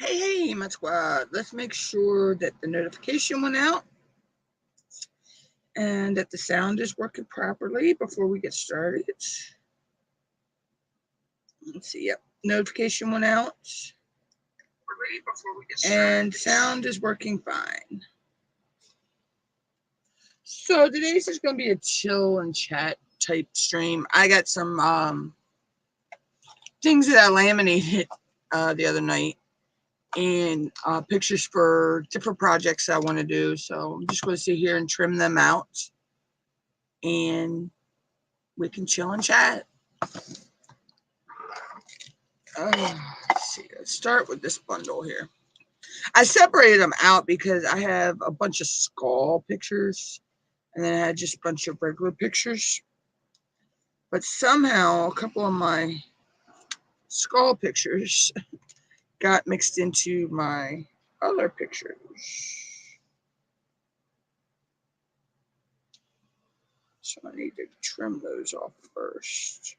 Hey, my squad. Let's make sure that the notification went out and that the sound is working properly before we get started. Let's see. Yep. Notification went out. And sound is working fine. So today's is going to be a chill and chat type stream. I got some things that I laminated the other night. And pictures for different projects I want to do. So I'm just going to sit here and trim them out. And we can chill and chat. Let's see. Let's start with this bundle here. I separated them out because I have a bunch of skull pictures. And then I had just a bunch of regular pictures. But somehow a couple of my skull pictures got mixed into my other pictures. So I need to trim those off first.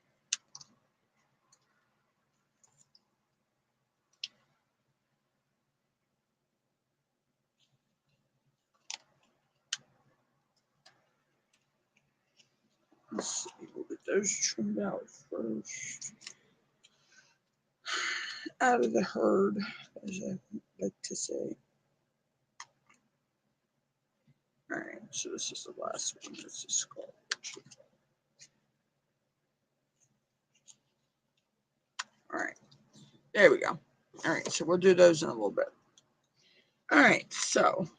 Let's see, we'll get those trimmed out first. Out of the herd, as I like to say. Alright, so this is the last one. This is skull picture. Alright, there we go. Alright, so we'll do those in a little bit. Alright, so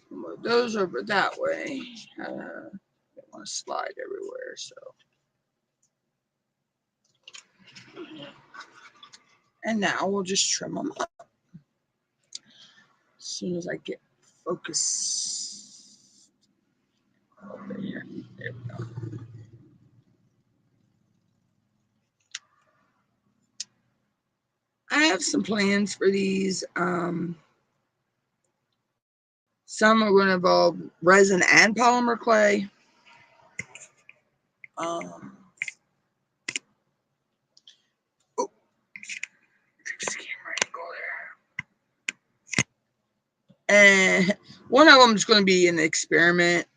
move those over that way. I don't want to slide everywhere, so. And now we'll just trim them up. As soon as I get focus over here. There we go. I have some plans for these. Some are going to involve resin and polymer clay. And one of them is going to be an experiment.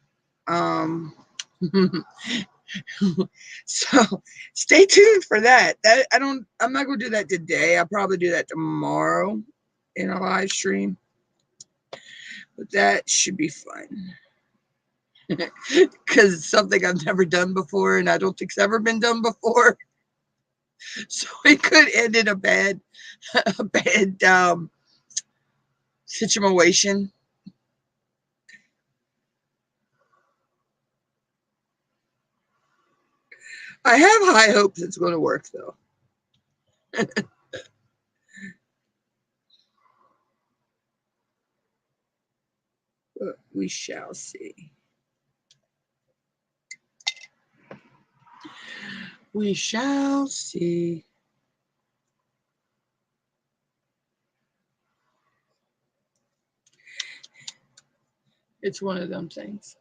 So stay tuned for that. I'm not going to do that today. I'll probably do that tomorrow in a live stream. But that should be fun. Because it's something I've never done before, and I don't think it's ever been done before. So it could end in a bad situation. I have high hopes it's going to work, though. But we shall see. We shall see. It's one of them things.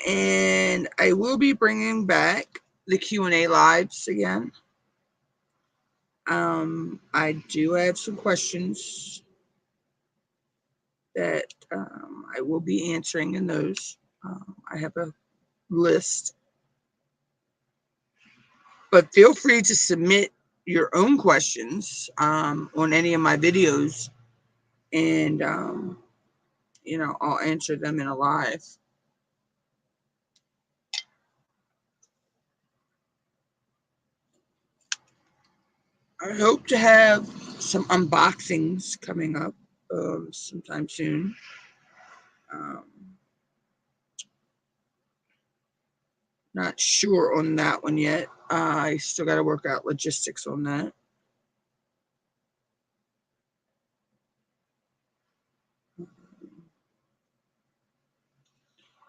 And I will be bringing back the Q&A lives again. I do have some questions that I will be answering in those. I have a list. But feel free to submit your own questions on any of my videos. And, I'll answer them in a live. I hope to have some unboxings coming up sometime soon. Not sure on that one yet. I still got to work out logistics on that.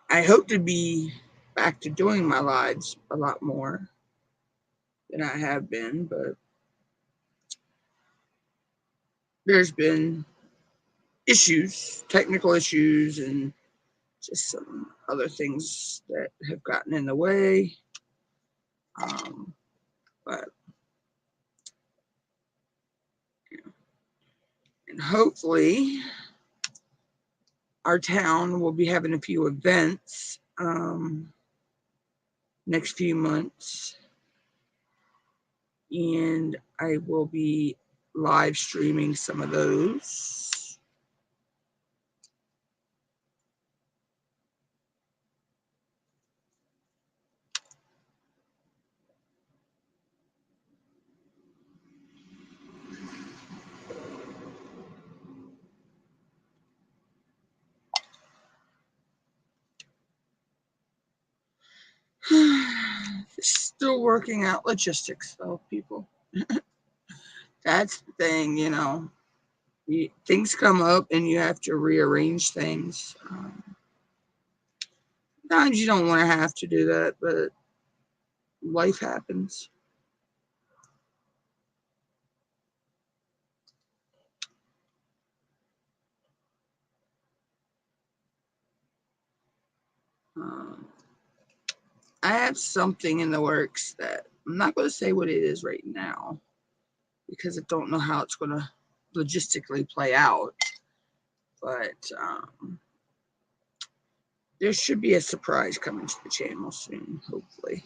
I hope to be back to doing my lives a lot more than I have been, but there's been issues, technical issues, and just some other things that have gotten in the way. But and hopefully our town will be having a few events next few months, and I will be live streaming some of those. Still working out logistics though, people. That's the thing, you know. Things come up and you have to rearrange things. Sometimes you don't want to have to do that, but life happens. I have something in the works that I'm not going to say what it is right now because I don't know how it's going to logistically play out. But there should be a surprise coming to the channel soon, hopefully.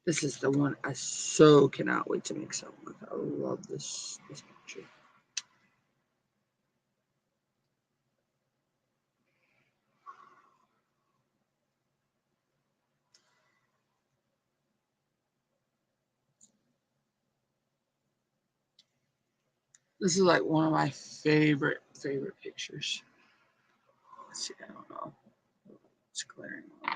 This is the one I so cannot wait to make something with. I love this picture. This is like one of my favorite pictures. Let's see, I don't know. It's glaring on.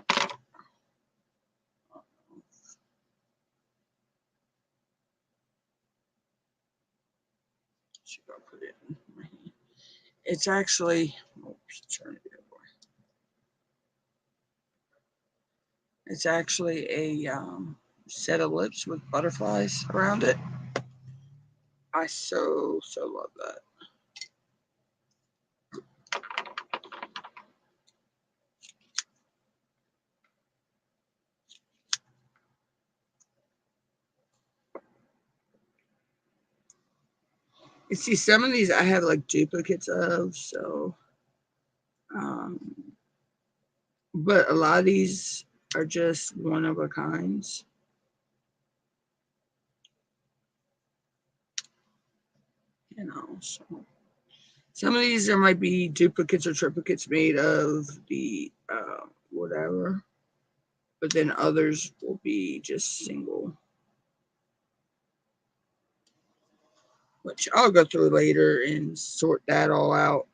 Should I put it in my hand? It's actually, turn it over. It's actually a set of lips with butterflies around it. I so love that. You see, some of these I have like duplicates of, so, but a lot of these are just one of a kinds. You know, so some of these there might be duplicates or triplicates made of the whatever, but then others will be just single, which I'll go through later and sort that all out.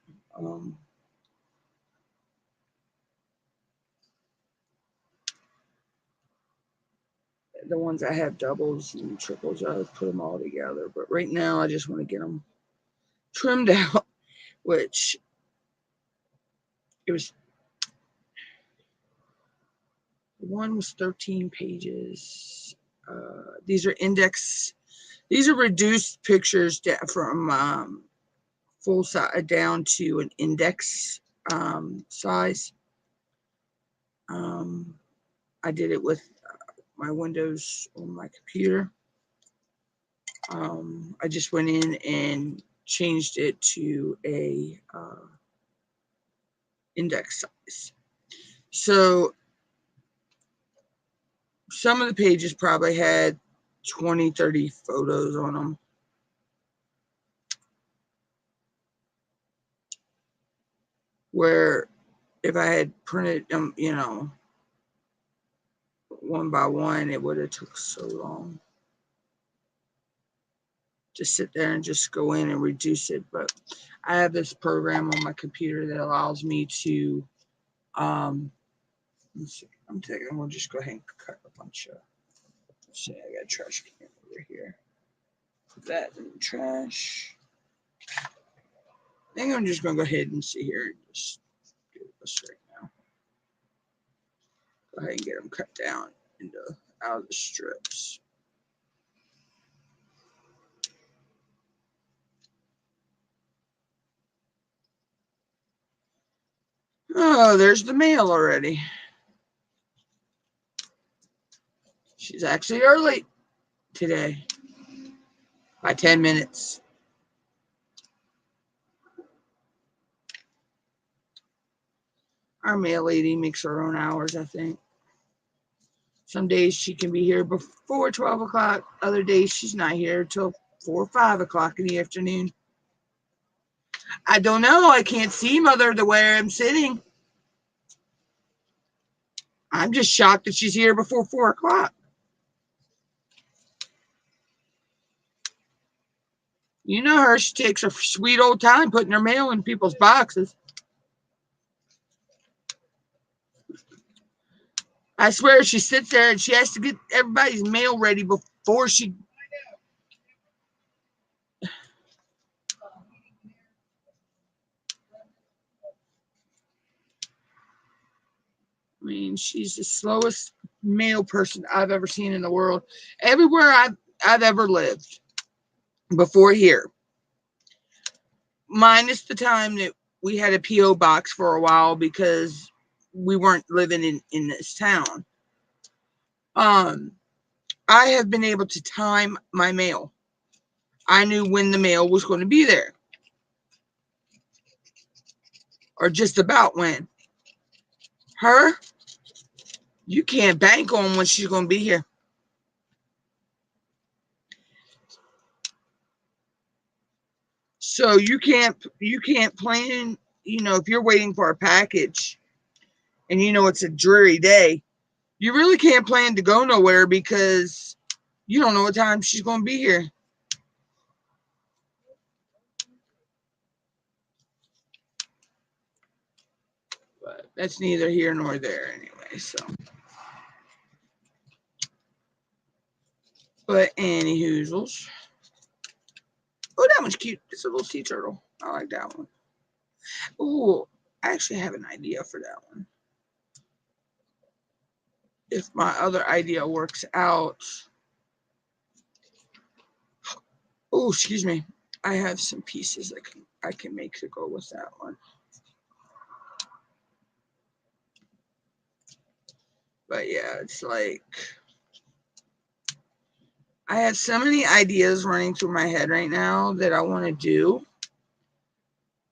The ones I have doubles and triples, I'll put them all together. But right now, I just want to get them trimmed out, which it was, one was 13 pages. These are reduced pictures from full size down to an index size. I did it with my Windows on my computer. I just went in and changed it to a index size. So some of the pages probably had 20, 30 photos on them. Where if I had printed them, you know, one by one, it would have took so long. Just sit there and just go in and reduce it. But I have this program on my computer that allows me to, let's see, we'll just go ahead and cut a bunch of See, I got a trash can over here. Put that in the trash. I think I'm just going to go ahead and see here and just do this right now. Go ahead and get them cut down into out of the strips. Oh, there's the mail already. She's actually early today by 10 minutes. Our mail lady makes her own hours, I think. Some days she can be here before 12 o'clock. Other days she's not here till 4 or 5 o'clock in the afternoon. I don't know. I can't see Mother the way I'm sitting. I'm just shocked that she's here before 4 o'clock. You know her. She takes her sweet old time putting her mail in people's boxes. I swear she sits there and she has to get everybody's mail ready before she... I mean, she's the slowest mail person I've ever seen in the world. Everywhere I've ever lived before here, minus the time that we had a P.O. box for a while because we weren't living in this town. I have been able to time my mail. I knew when the mail was going to be there. Or just about when. Her, you can't bank on when she's going to be here. So you can't plan, you know, if you're waiting for a package and you know it's a dreary day, you really can't plan to go nowhere because you don't know what time she's going to be here. But that's neither here nor there anyway, so. But any hoozles. Oh, that one's cute. It's a little sea turtle. I like that one. Oh, I actually have an idea for that one. If my other idea works out. Oh, excuse me. I have some pieces that I can make to go with that one. But yeah, it's like I have so many ideas running through my head right now that I want to do.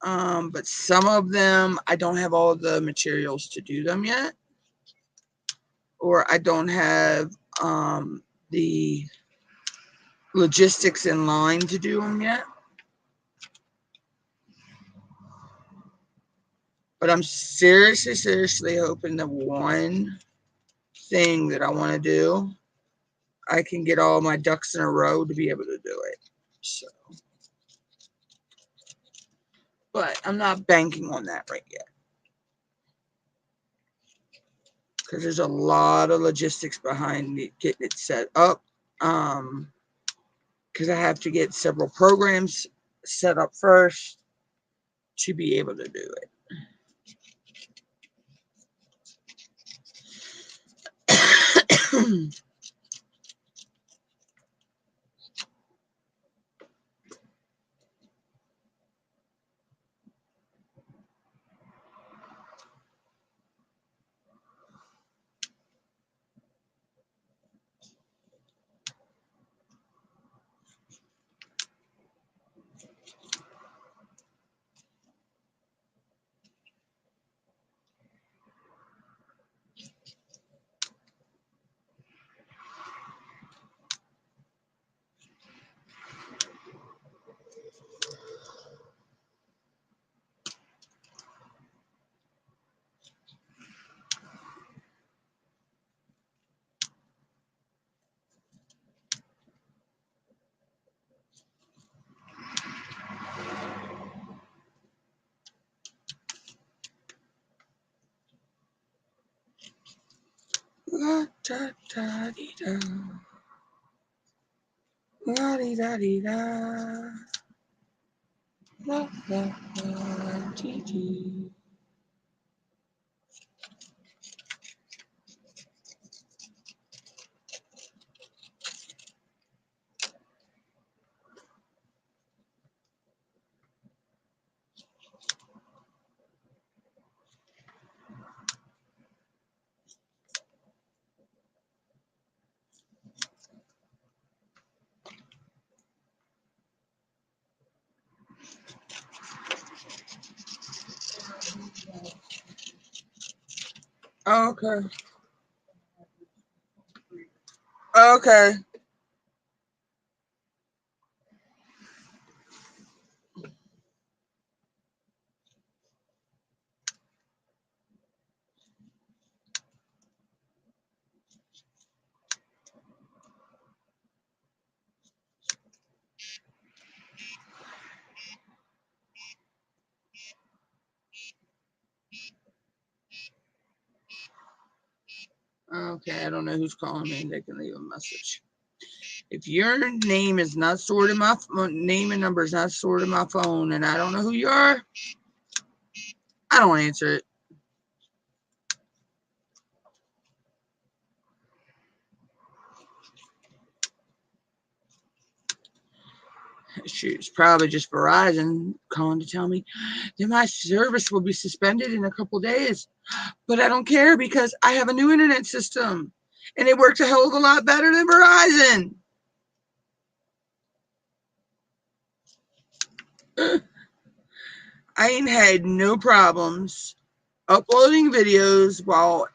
But some of them I don't have all the materials to do them yet. Or I don't have the logistics in line to do them yet. But I'm seriously hoping that one thing that I want to do, I can get all my ducks in a row to be able to do it. So, but I'm not banking on that right yet. Because there's a lot of logistics behind getting it set up. Because I have to get several programs set up first to be able to do it. La, da, da, dee, da. La di da di da. La la la. T. Okay. Okay. Okay, I don't know who's calling me. They can leave a message. If your name is not stored in my name and number is not stored in my phone, and I don't know who you are, I don't answer it. Shoot, it's probably just Verizon calling to tell me that my service will be suspended in a couple days. But I don't care because I have a new internet system, and it works a hell of a lot better than Verizon. I ain't had no problems uploading videos while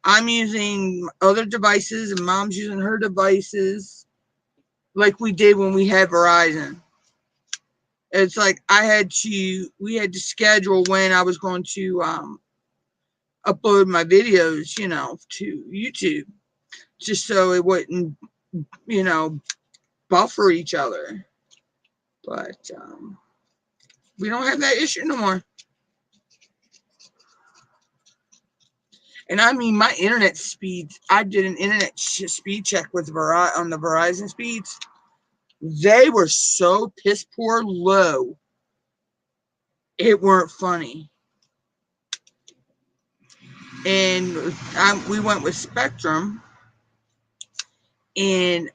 I'm using other devices and mom's using her devices like we did when we had Verizon. It's like we had to schedule when I was going to upload my videos, to YouTube, just so it wouldn't, buffer each other. But we don't have that issue no more. And I mean, my internet speeds, I did an internet speed check with on the Verizon speeds. They were so piss poor low, it weren't funny. And we went with Spectrum, and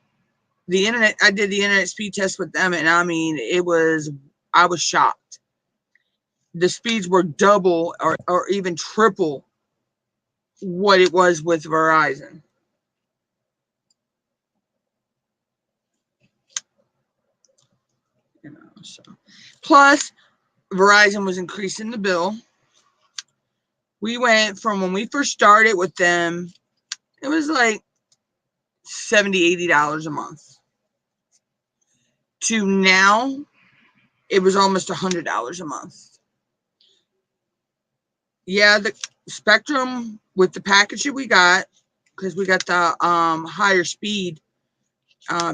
I did the internet speed test with them, and I mean, I was shocked. The speeds were double or even triple what it was with Verizon. So. Plus, Verizon was increasing the bill. We went from when we first started with them, it was like $70, $80 a month, to now it was almost $100 a month. Yeah, the Spectrum with the package that we got, because we got the higher speed,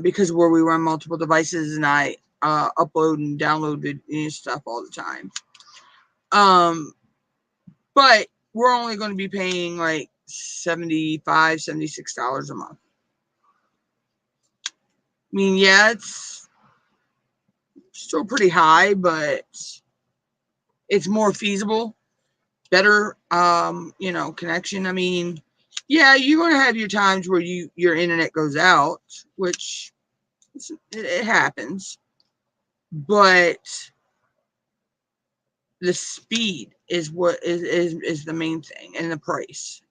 because where we were on multiple devices and I upload and download stuff all the time. But we're only going to be paying like $75, $76 a month. I mean, yeah, it's still pretty high, but it's more feasible, better, connection. I mean, yeah, you're going to have your times where your internet goes out, which it happens, but the speed is what is the main thing, and the price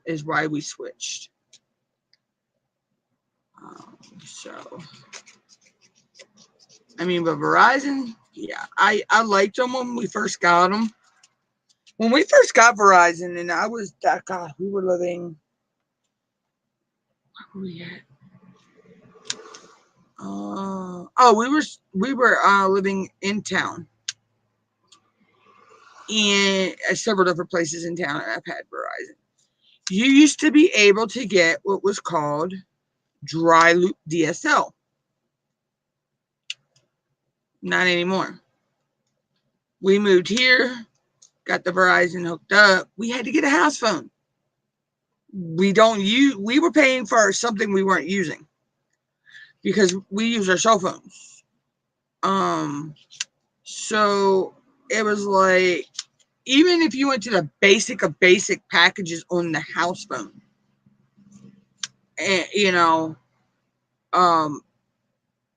is why we switched. So I mean, but Verizon, yeah, I liked them when we first got them. When we first got Verizon, and I was that guy, we were living. Where were we at? We were living in town, in several different places in town, and I've had Verizon. You used to be able to get what was called dry loop DSL. Not anymore. We moved here, got the Verizon hooked up. We had to get a house phone. We were paying for something we weren't using. because we use our cell phones. So it was like, even if you went to the basic of basic packages on the house phone, and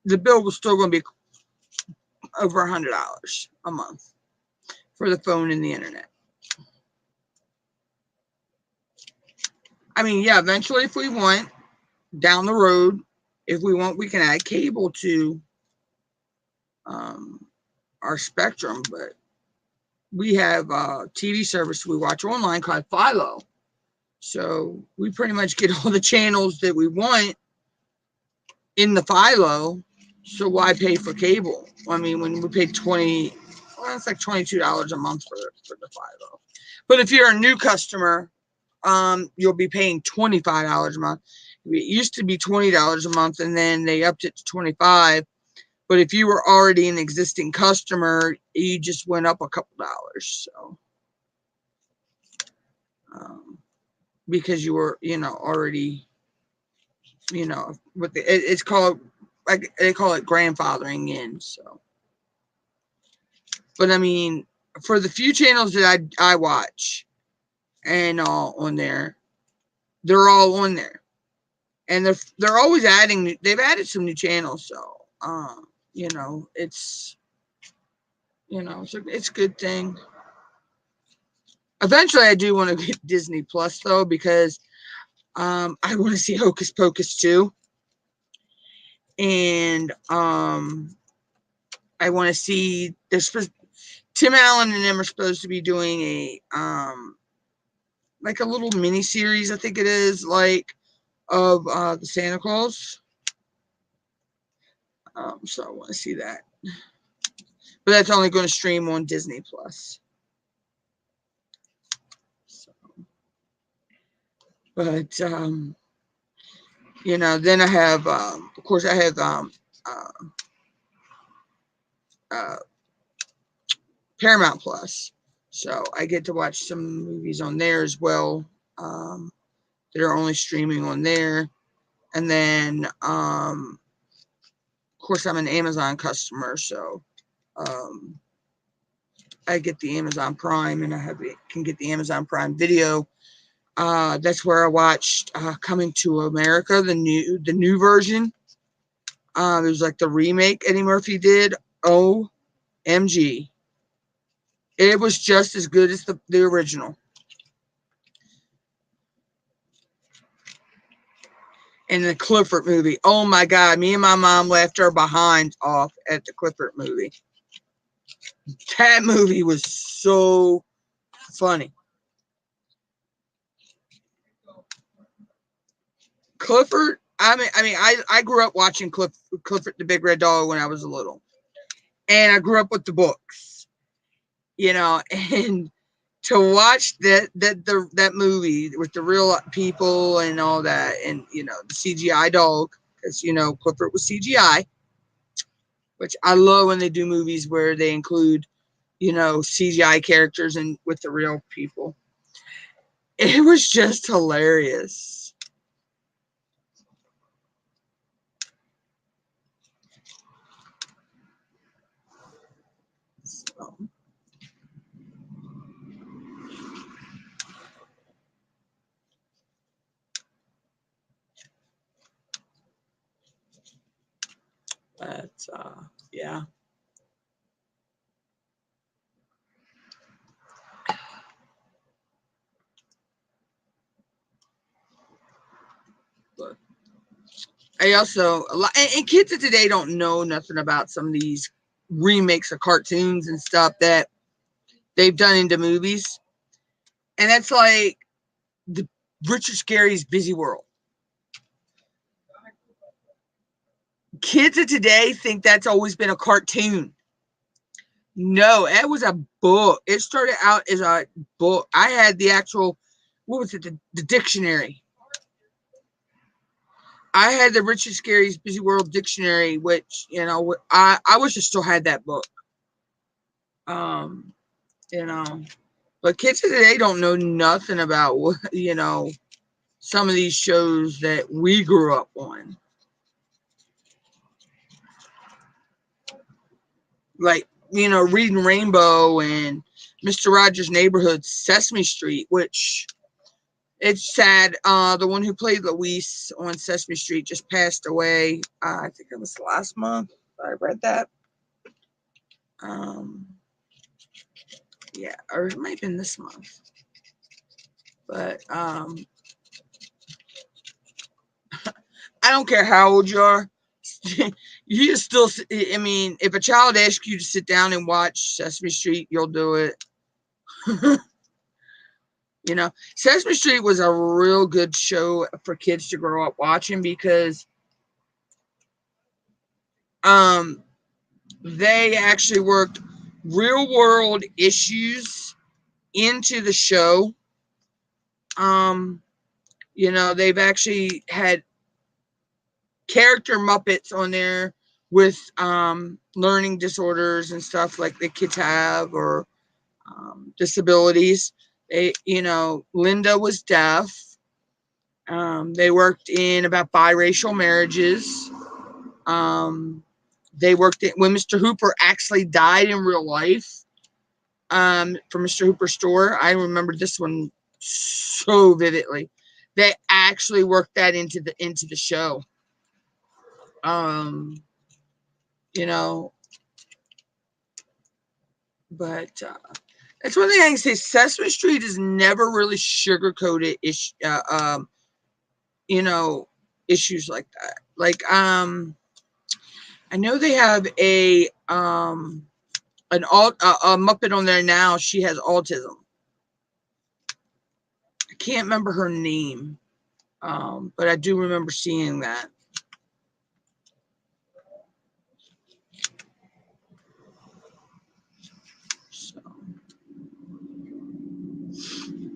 the bill was still going to be over $100 a month for the phone and the internet. I mean, yeah, eventually, if we want, down the road, if we want, we can add cable to our Spectrum, but we have a TV service we watch online called Philo. So we pretty much get all the channels that we want in the Philo. So why pay for cable? I mean, when we pay it's like $22 a month for the Philo. But if you're a new customer, you'll be paying $25 a month. It used to be $20 a month, and then they upped it to $25. But if you were already an existing customer, you just went up a couple dollars. So, because you were, already, it's called, like, they call it grandfathering in. So, but I mean, for the few channels that I watch and all on there, they're all on there, and they're always adding. They've added some new channels, so it's it's a good thing. Eventually, I do want to get Disney Plus though, because I want to see Hocus Pocus 2, and I want to see. Tim Allen and them are supposed to be doing a like a little mini series, I think it is, like, of the Santa Claus. So I want to see that, but that's only going to stream on Disney Plus. So, but then I have, of course, I have Paramount Plus, so I get to watch some movies on there as well, that are only streaming on there. And then, of course, I'm an Amazon customer, so I get the Amazon Prime, and can get the Amazon Prime Video. That's where I watched Coming to America, the new version. It was like the remake Eddie Murphy did. OMG. It was just as good as the original. And the Clifford movie. Oh my God. Me and my mom laughed our behinds off at the Clifford movie. That movie was so funny. Clifford, I grew up watching Clifford the Big Red Dog when I was little. And I grew up with the books, and to watch that movie with the real people and all that, and the CGI dog, because Clifford was CGI, which I love when they do movies where they include CGI characters and with the real people. It was just hilarious. So. But yeah. But I also, and kids of today don't know nothing about some of these remakes of cartoons and stuff that they've done into movies. And that's like the Richard Scarry's Busy World. Kids of today think that's always been a cartoon. No, it was a book. It started out as a book. I had the actual, what was it, the dictionary. I had the Richard Scarry's Busy World dictionary, which, I wish I still had that book. But kids today don't know nothing about, some of these shows that we grew up on. like, you know, Reading Rainbow and Mr. Rogers' Neighborhood, Sesame Street, which it's sad. The one who played Luis on Sesame Street just passed away. I think it was last month. I read that. Yeah, or it might have been this month. But I don't care how old you are. You still, I mean, if a child asks you to sit down and watch Sesame Street, you'll do it. You know, Sesame Street was a real good show for kids to grow up watching because they actually worked real world issues into the show. You know, they've actually had character Muppets on there with learning disorders and stuff like the kids have, or disabilities. They, you know, Linda was deaf. They worked in about biracial marriages. They worked in, when Mr. Hooper actually died in real life, for Mr. Hooper's store. I remember this one so vividly. They actually worked that into the show. You know, but that's one thing I can say. Sesame Street is never really sugarcoated you know, issues like that. Like, I know they have a Muppet on there now. She has autism. I can't remember her name, but I do remember seeing that. So,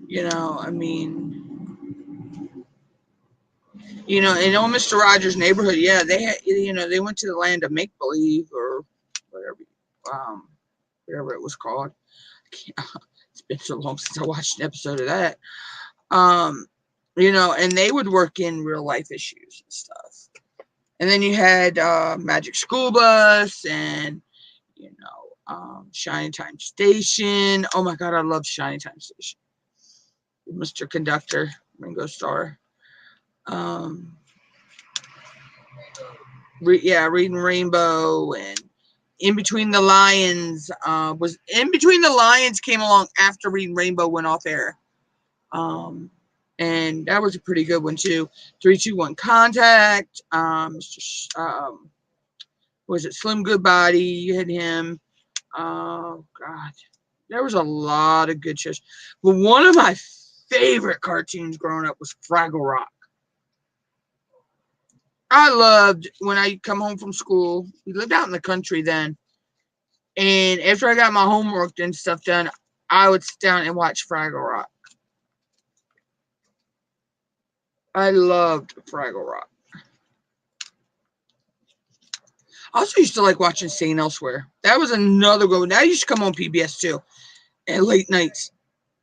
you know, I mean, you know, in old Mr. Rogers' Neighborhood, yeah, they had, you know, they went to the land of make believe, or whatever, whatever it was called. It's been so long since I watched an episode of that. You know, and they would work in real life issues and stuff. And then you had Magic School Bus and, you know, Shining Time Station. Oh my God, I love Shining Time Station. Mr. Conductor, Ringo Starr. Yeah, Reading Rainbow and In Between the Lions. Was In Between the Lions came along after Reading Rainbow went off air. And that was a pretty good one too. 3-2-1 Contact. Was it Slim Goodbody? You had him. Oh God, there was a lot of good shows. But one of my favorite cartoons growing up was Fraggle Rock. I loved when I come home from school. We lived out in the country then. And after I got my homework and stuff done, I would sit down and watch Fraggle Rock. I loved Fraggle Rock. I also used to like watching St. Elsewhere. That was another good one. That used to come on PBS too, at late nights.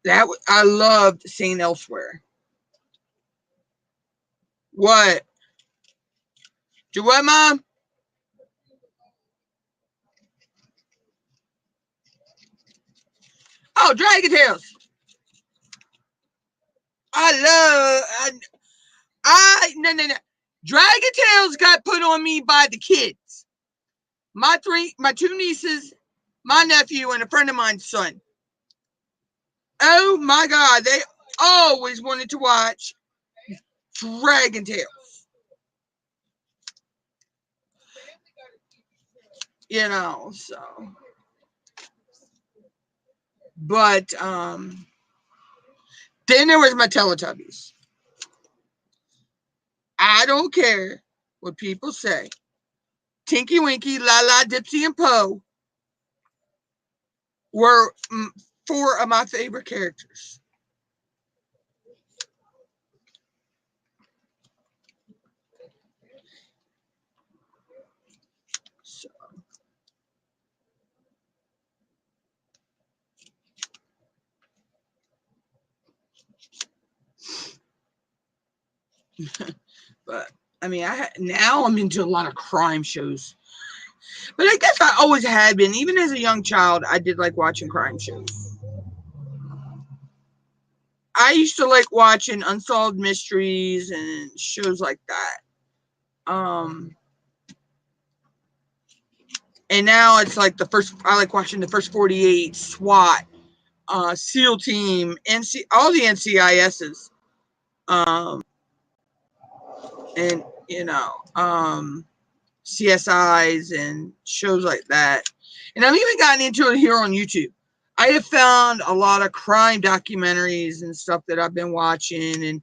I loved St. Elsewhere. What? Do what, Mom? Oh, Dragon Tales. No. Dragon Tales got put on me by the kids. My two nieces, my nephew, and a friend of mine's son. Oh my God, they always wanted to watch Dragon Tales. You know, so. But then there was my Teletubbies. I don't care what people say. Tinky Winky, Lala, Dipsy, and Poe were four of my favorite characters. So. But I mean, now I'm into a lot of crime shows. But I guess I always had been. Even as a young child, I did like watching crime shows. I used to like watching unsolved mysteries and shows like that. And now it's like I like watching the first 48, SWAT, SEAL Team, all the NCISs, and CSIs and shows like that. And I've even gotten into it here on YouTube. I have found a lot of crime documentaries and stuff that I've been watching, and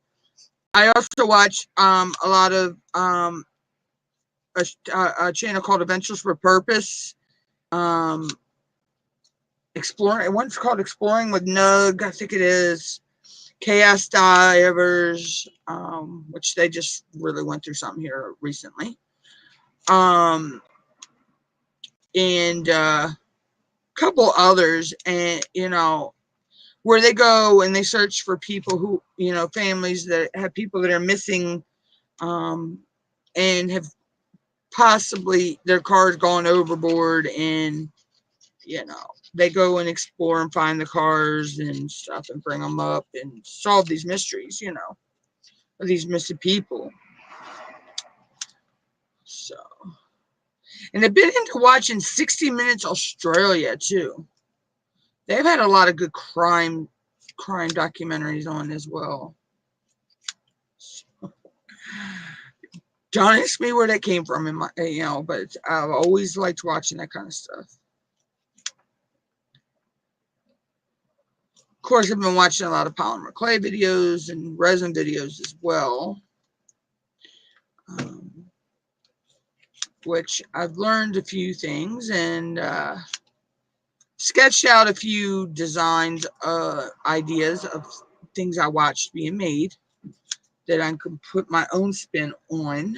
I also watch a lot of a channel called Adventures for Purpose. Exploring, one's called Exploring with Nug, I think it is. Chaos Divers, which they just really went through something here recently. And a couple others, and where they go and they search for people who, families that have people that are missing, and have possibly their cars gone overboard, and they go and explore and find the cars and stuff and bring them up and solve these mysteries, of these missing people. So, and I've been into watching 60 Minutes Australia too. They've had a lot of good crime documentaries on as well. So, don't ask me where that came from in my, but I've always liked watching that kind of stuff. Of course, I've been watching a lot of polymer clay videos and resin videos as well, which I've learned a few things and sketched out a few designs, ideas of things I watched being made that I can put my own spin on.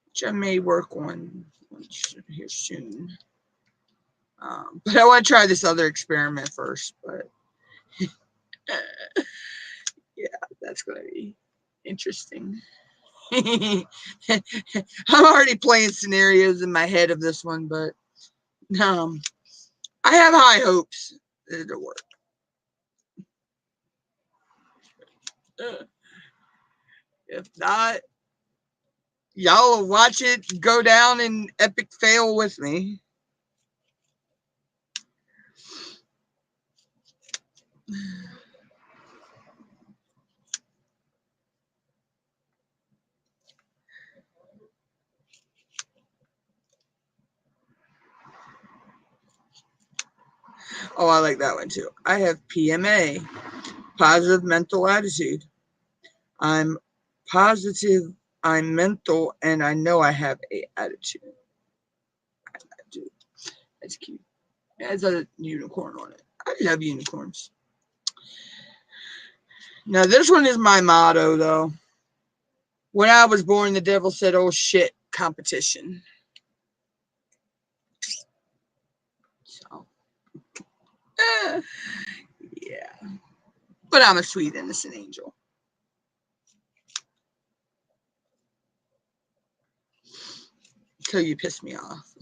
Which I may work on here soon. But I want to try this other experiment first. But yeah, that's going to be interesting. I'm already playing scenarios in my head of this one, but I have high hopes that it'll work. If not, y'all will watch it go down in epic fail with me. Oh, I like that one too. I have PMA, positive mental attitude. I'm positive, I'm mental, and I know I have a attitude. I do. That's cute. It has a unicorn on it. I love unicorns. Now, this one is my motto, though. When I was born, the devil said, "Oh shit, competition." So, yeah. But I'm a sweet, innocent angel. Until you piss me off.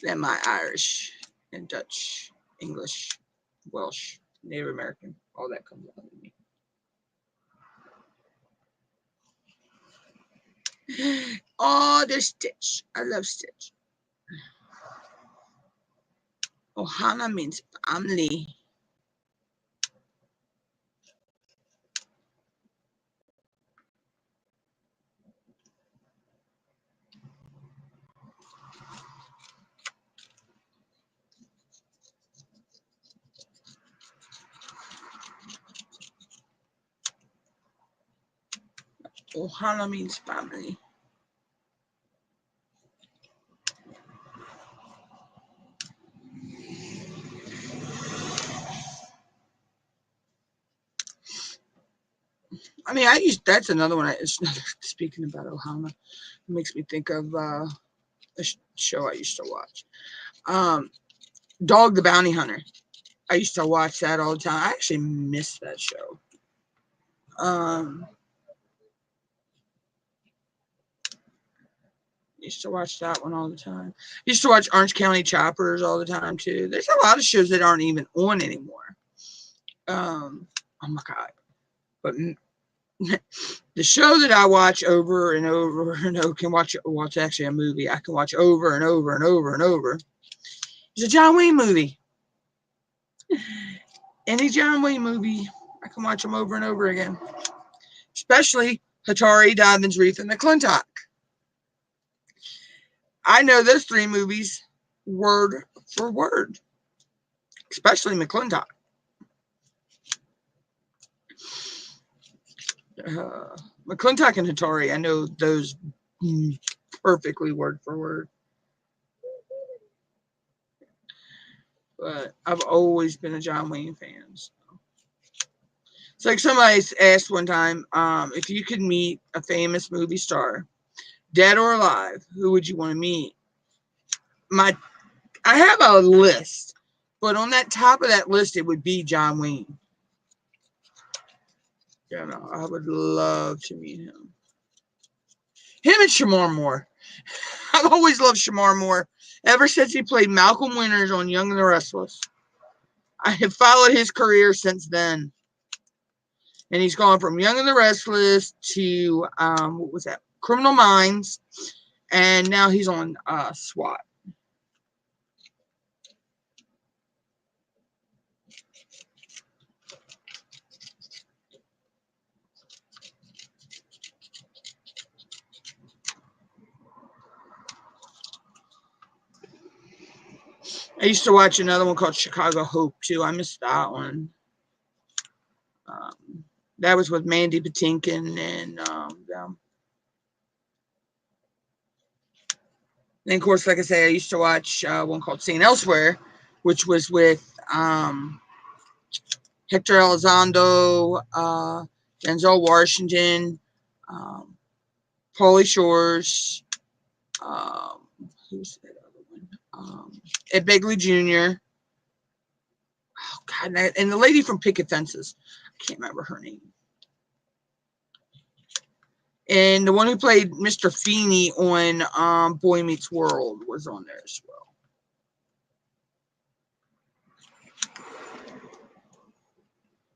Then my Irish and Dutch, English, Welsh, Native American, all that comes out of me. Oh, there's Stitch. I love Stitch. Ohana means family. Ohana means family. I mean, that's another one. Speaking about Ohana, it makes me think of a show I used to watch. Dog the Bounty Hunter. I used to watch that all the time. I actually missed that show. Used to watch that one all the time. Used to watch Orange County Choppers all the time too. There's a lot of shows that aren't even on anymore. Oh my god! But the show that I watch over and over and over can watch. Well, it's actually a movie. I can watch over and over and over and over. It's a John Wayne movie. Any John Wayne movie, I can watch them over and over again. Especially Hattori, Diamonds, Wreath, and McClintock. I know those three movies word for word. Especially McClintock. McClintock and Hattori, I know those perfectly word for word. But I've always been a John Wayne fan. So. It's like somebody asked one time, if you could meet a famous movie star, dead or alive, who would you want to meet? I have a list, but on that top of that list, it would be John Wayne. You know, I would love to meet him. Him and Shamar Moore. I've always loved Shamar Moore ever since he played Malcolm Winters on Young and the Restless. I have followed his career since then. And he's gone from Young and the Restless to, what was that? Criminal Minds. And now he's on SWAT. I used to watch another one called Chicago Hope, too. I missed that one. That was with Mandy Patinkin and them. And of course, like I say, I used to watch one called St. Elsewhere, which was with Hector Elizondo, Denzel Washington, Pauly Shores, who's that other one? Ed Begley Jr. Oh God, and the lady from Picket Fences. I can't remember her name. And the one who played Mr. Feeney on Boy Meets World was on there as well.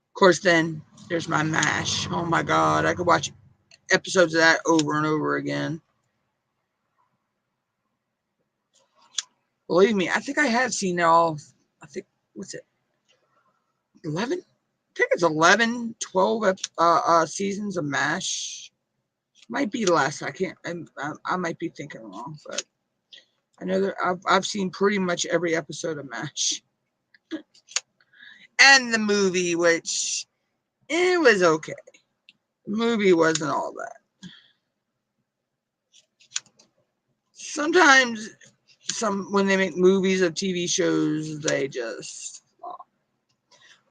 Of course, then there's my MASH. Oh my God, I could watch episodes of that over and over again. Believe me, I think I have seen it all. I think, what's it? 11? I think it's 11, 12 seasons of MASH. Might be less. I can't. I might be thinking wrong, but I know that I've seen pretty much every episode of MASH, and the movie, which it was okay. The movie wasn't all that. Sometimes, when they make movies of TV shows, they just flop.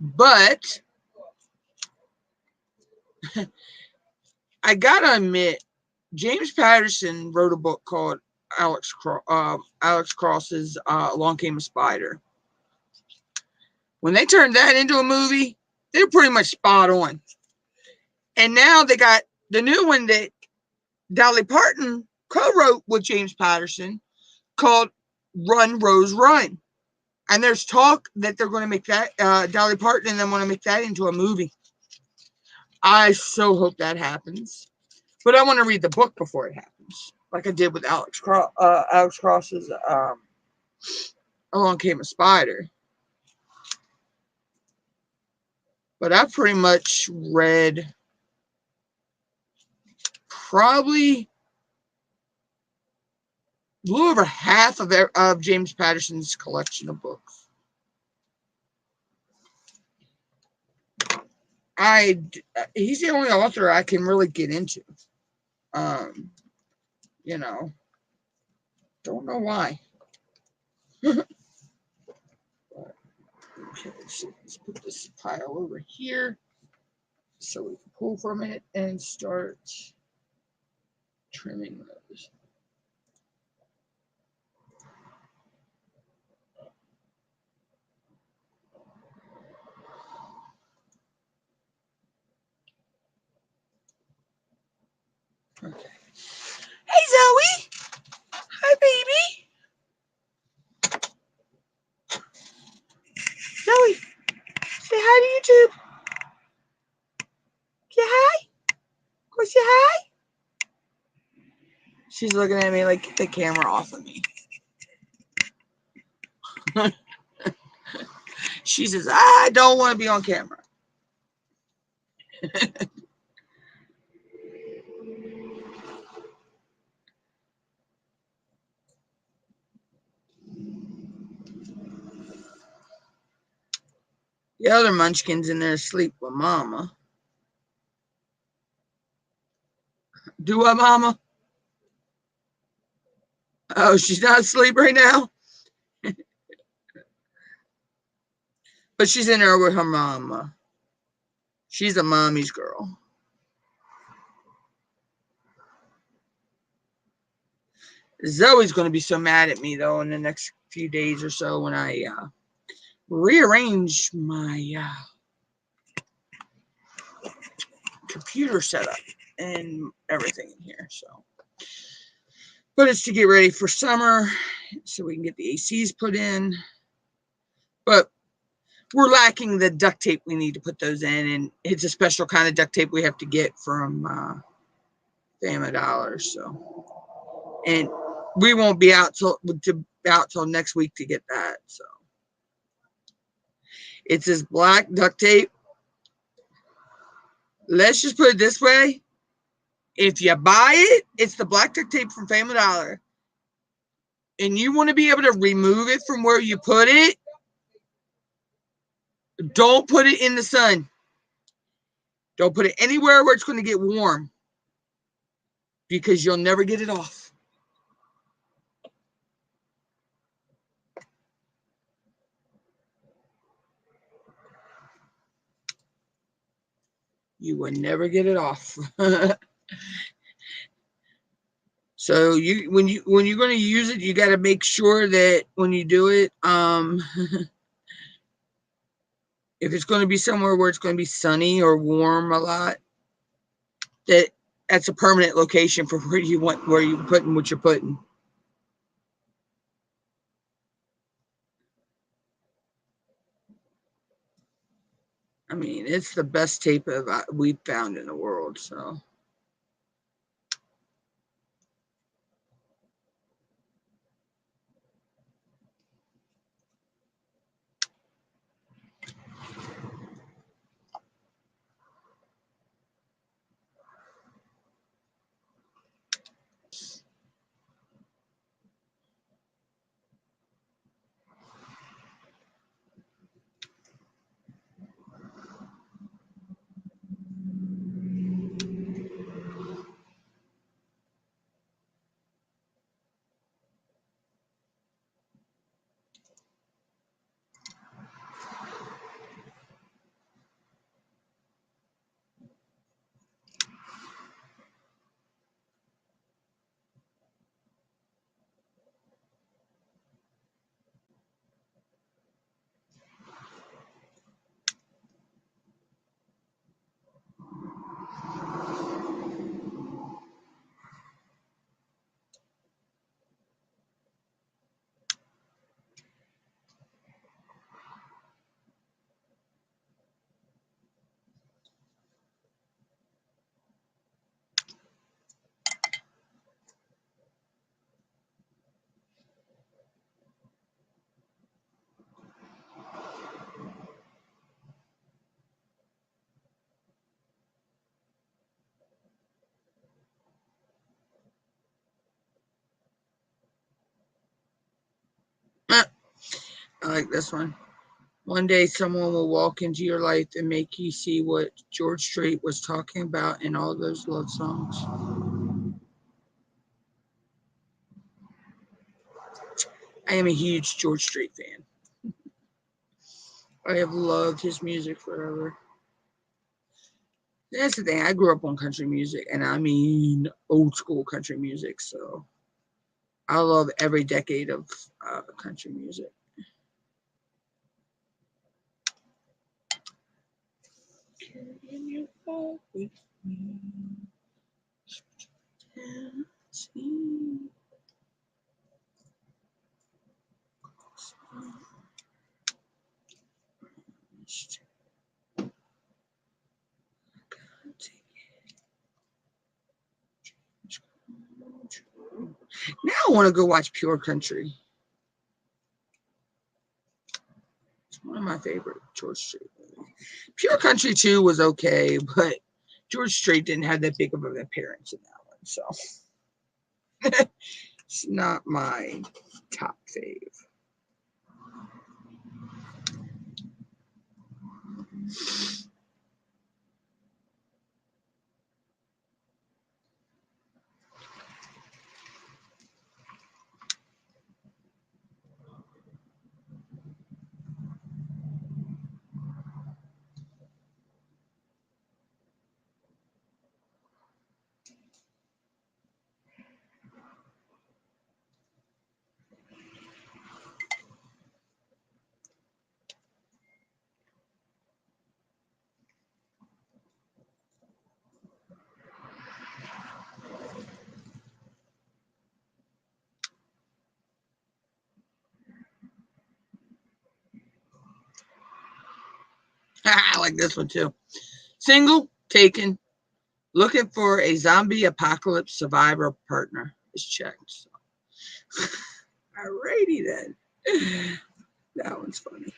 But I gotta admit, James Patterson wrote a book called Alex Cross's Along Came a Spider. When they turned that into a movie, they're pretty much spot on. And now they got the new one that Dolly Parton co-wrote with James Patterson called Run, Rose, Run. And there's talk that they're going to make that, Dolly Parton and them want to make that into a movie. I so hope that happens. But I want to read the book before it happens, like I did with Alex Cross's Along Came a Spider. But I've pretty much read probably a little over half of James Patterson's collection of books. He's the only author I can really get into. You know, don't know why. Okay, so let's put this pile over here so we can pull from it and start trimming those. Okay. Hey, Zoe. YouTube. Say hi. Go say hi. She's looking at me like, get the camera off of me. She says, I don't want to be on camera. The other munchkin's in there asleep with Mama. Do what, Mama? Oh, she's not asleep right now? But she's in there with her mama. She's a mommy's girl. Zoe's going to be so mad at me, though, in the next few days or so when I rearrange my computer setup and everything in here. So, but it's to get ready for summer so we can get the ACs put in. But we're lacking the duct tape we need to put those in, and it's a special kind of duct tape we have to get from Family Dollar. So, and we won't be out till next week to get that. So, it's this black duct tape. Let's just put it this way: if you buy it, it's the black duct tape from Family Dollar, and you want to be able to remove it from where you put it. Don't put it in the sun. Don't put it anywhere where it's going to get warm, because you'll never get it off. You will never get it off. So when you're going to use it, you got to make sure that when you do it, if it's going to be somewhere where it's going to be sunny or warm a lot, that's a permanent location for where you're putting what you're putting. I mean, it's the best tape we've found in the world. So. I like this one. One day someone will walk into your life and make you see what George Strait was talking about in all those love songs. I am a huge George Strait fan. I have loved his music forever. That's the thing. I grew up on country music, and I mean old school country music. So I love every decade of country music. Can you walk with me? want to go watch Pure Country. It's one of my favorite George Strait movies. Pure Country 2 was okay, but George Strait didn't have that big of an appearance in that one, so it's not my top fave. I like this one too. Single, taken, looking for a zombie apocalypse survivor partner is checked. So. Alrighty then. That one's funny.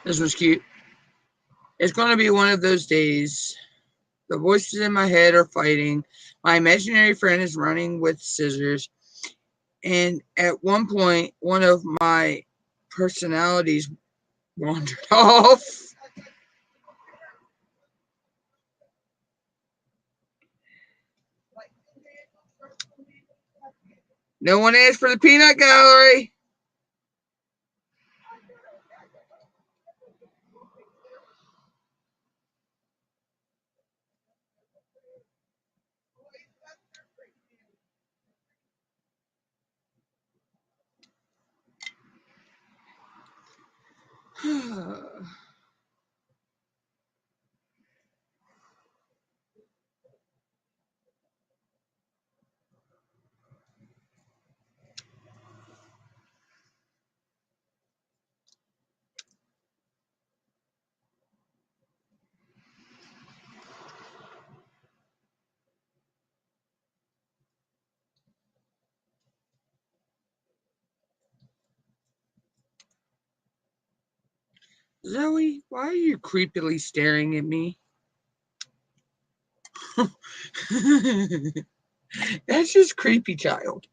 This was cute. It's going to be one of those days. The voices in my head are fighting. My imaginary friend is running with scissors. And at one point, one of my personalities wandered off. No one asked for the peanut gallery. Zoe, why are you creepily staring at me? That's just creepy, child.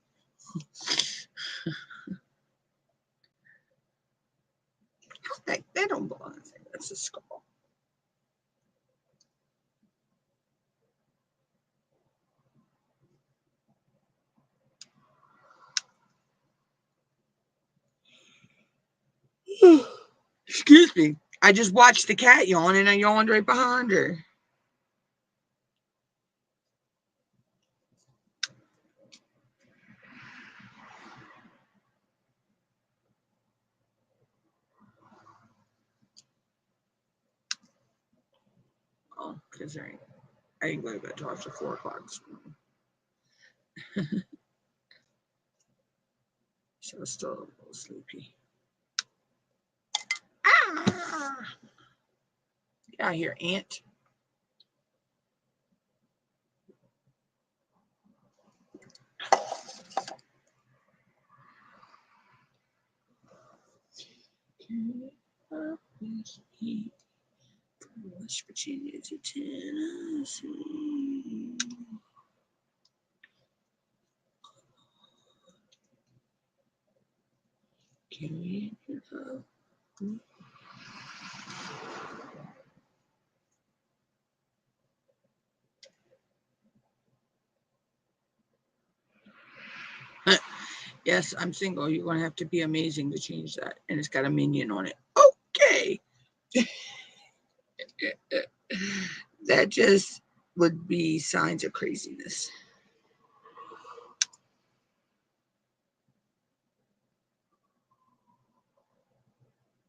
They don't belong. That's a skull. me. I just watched the cat yawn and I yawned right behind her. Oh, because I ain't going to bed till after 4 o'clock this morning. So I was still a little sleepy. Ah! Get out here, ant. West Virginia to Tennessee. Carry it up. Yes, I'm single. You're going to have to be amazing to change that. And it's got a minion on it. Okay. That just would be signs of craziness.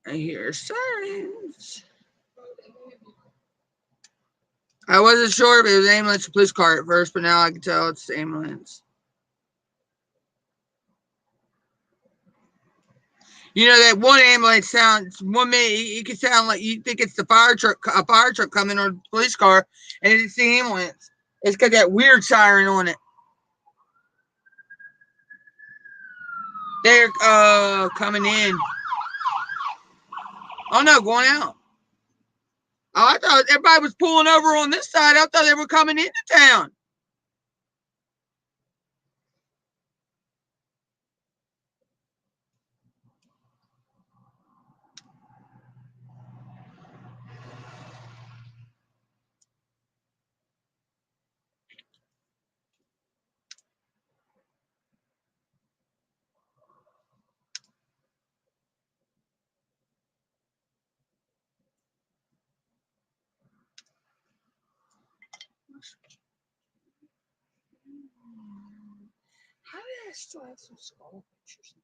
I hear sirens. I wasn't sure if it was ambulance or police car at first, but now I can tell it's the ambulance. You know that one ambulance sounds 1 minute it can sound like you think it's the fire truck, a fire truck coming or a police car, and it's the ambulance. It's got that weird siren on it. They're coming in. Oh no, going out. Oh, I thought everybody was pulling over on this side. I thought they were coming into town. How did I still have some skull pictures in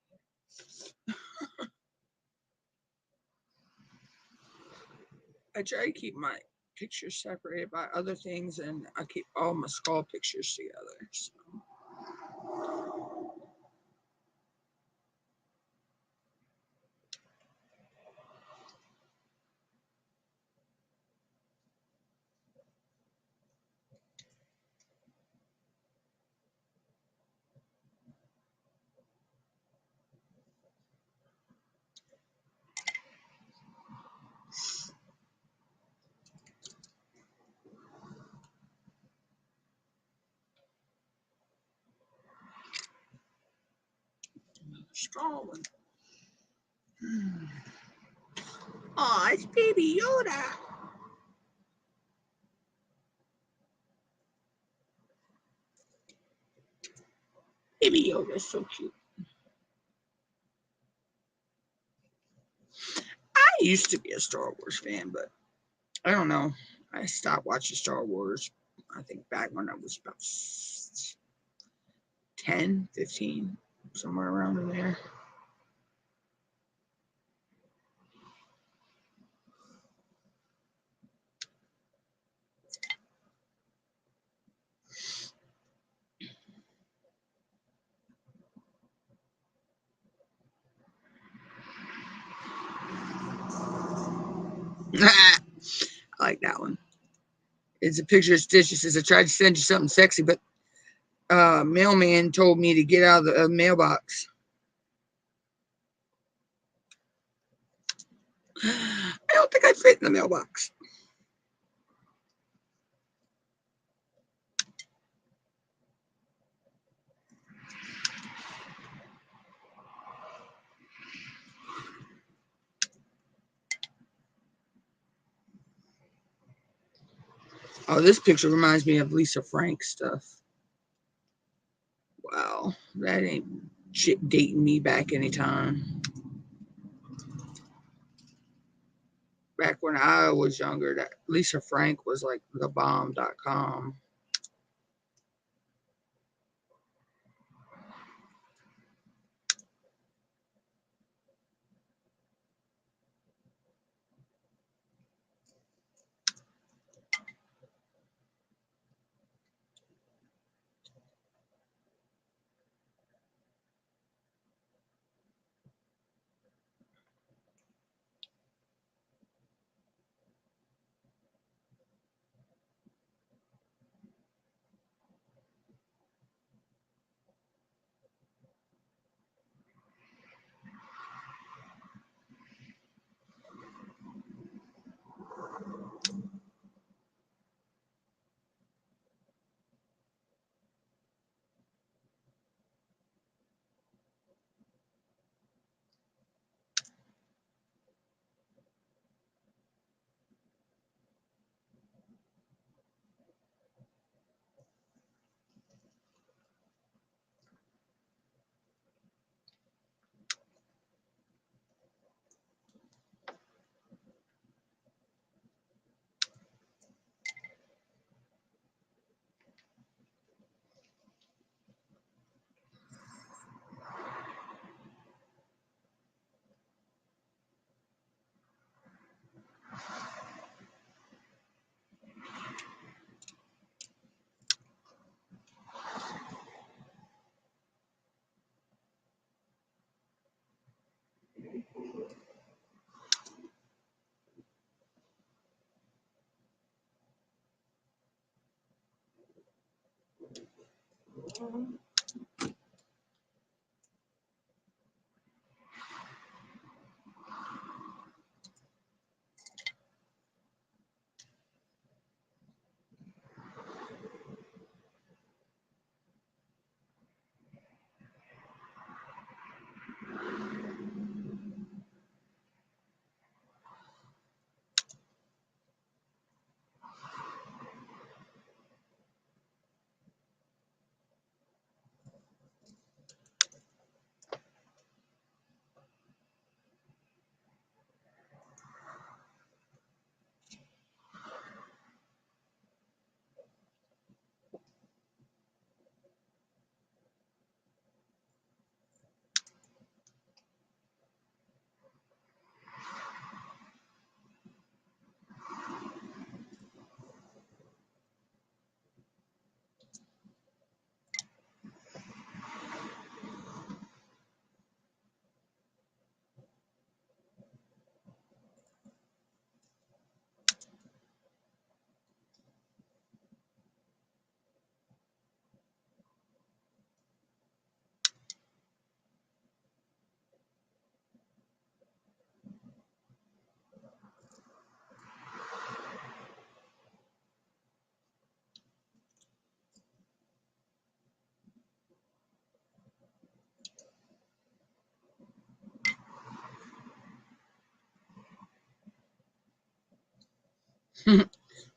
here? I try to keep my pictures separated by other things, and I keep all my skull pictures together. So. Skull one. Oh, it's Baby Yoda. Baby Yoda's so cute. I used to be a Star Wars fan, but I don't know. I stopped watching Star Wars, I think, back when I was about 10, 15, somewhere around in there. I like that one. It's a picture of Stitch. It says, I tried to send you something sexy, but mailman told me to get out of the mailbox. I don't think I fit in the mailbox. Oh, this picture reminds me of Lisa Frank stuff. Wow, that ain't shit dating me back anytime. back when I was younger, that Lisa Frank was like thebomb.com.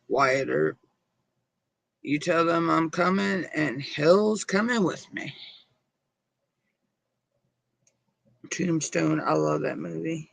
Wyatt Earp. You tell them I'm coming, and hell's coming with me. Tombstone. I love that movie.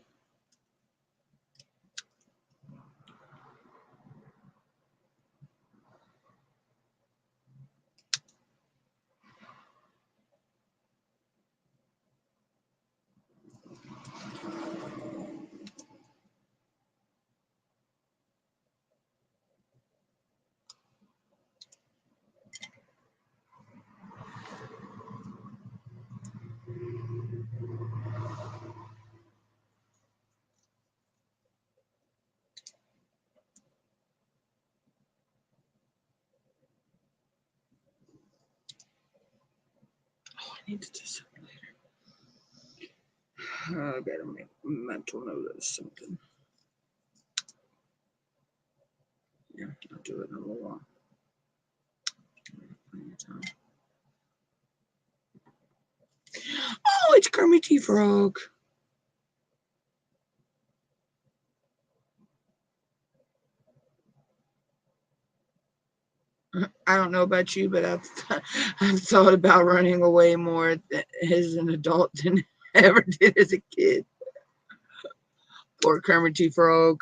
Oh, I need to do something later. I gotta make a mental note of something. Yeah, I'll do it in a little while. Oh, it's Kermit T. Frog. I don't know about you, but I've thought about running away more as an adult than I ever did as a kid. Poor Kermit T. Frog.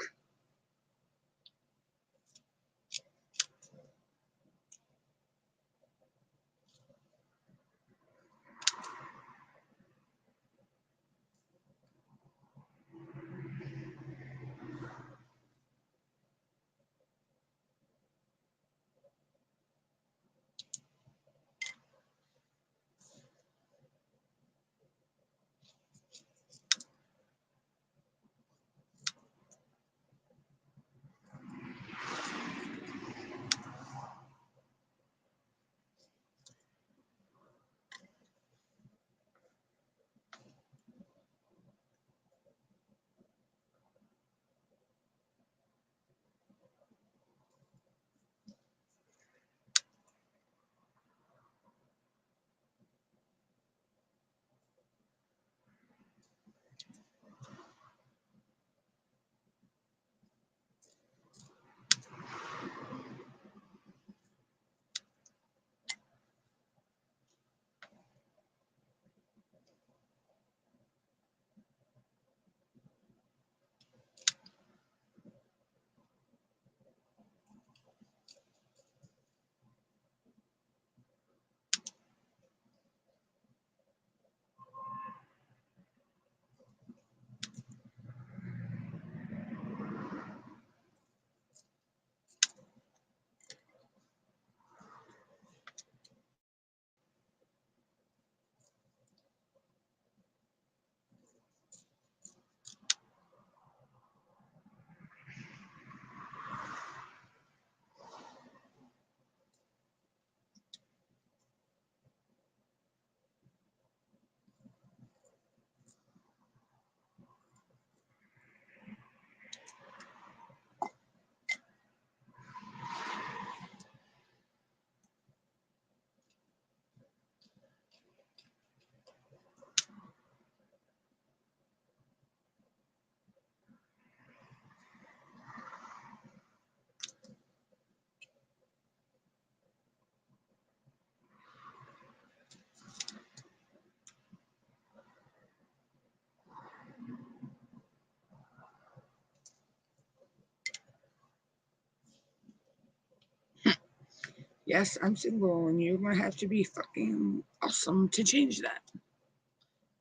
Yes, I'm single, and you're gonna have to be fucking awesome to change that.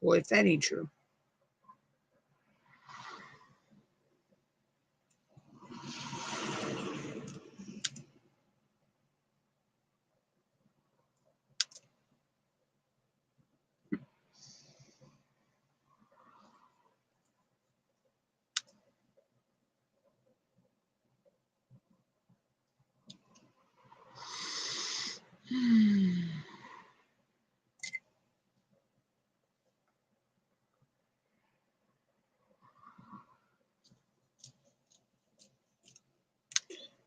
Well, if that ain't true.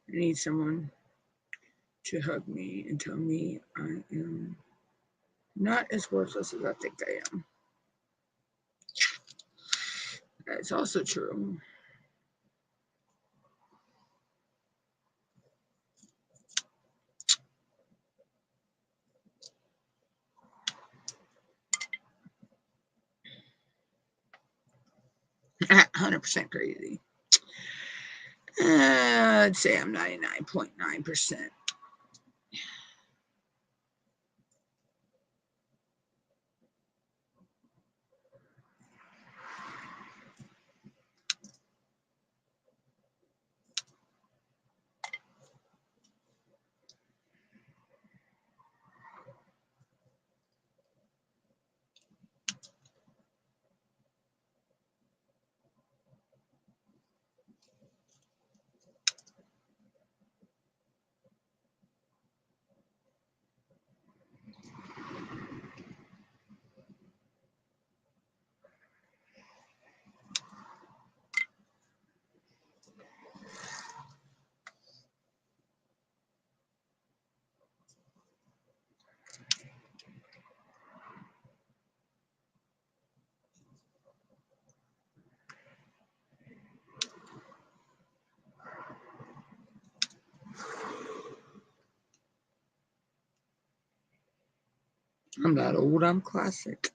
I need someone to hug me and tell me I am not as worthless as I think I am. That's also true. At 100% crazy. I'd say I'm 99.9%. I'm not old, I'm classic.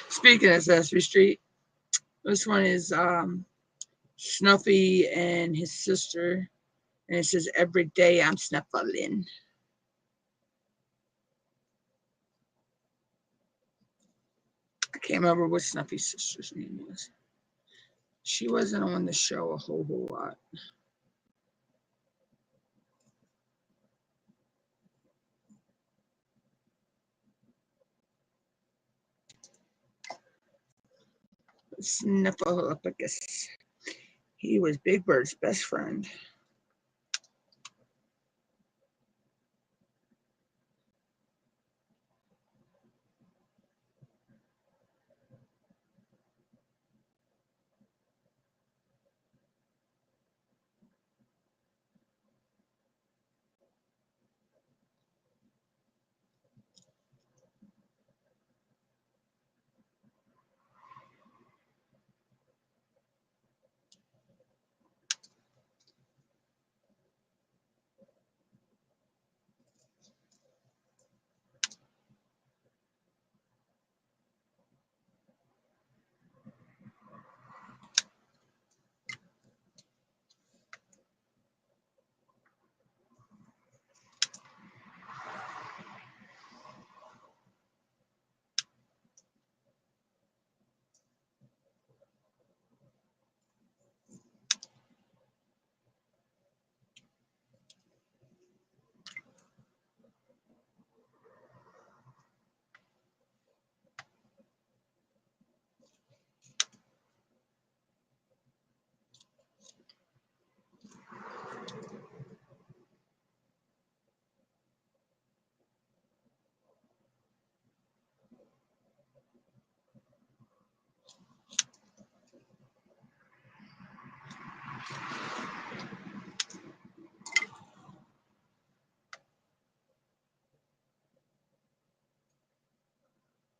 Speaking of Sesame Street, this one is Snuffy and his sister, and it says, "Every day I'm snuffling." I can't remember what Snuffy's sister's name was. She wasn't on the show a whole lot. Snuffleupagus. He was Big Bird's best friend.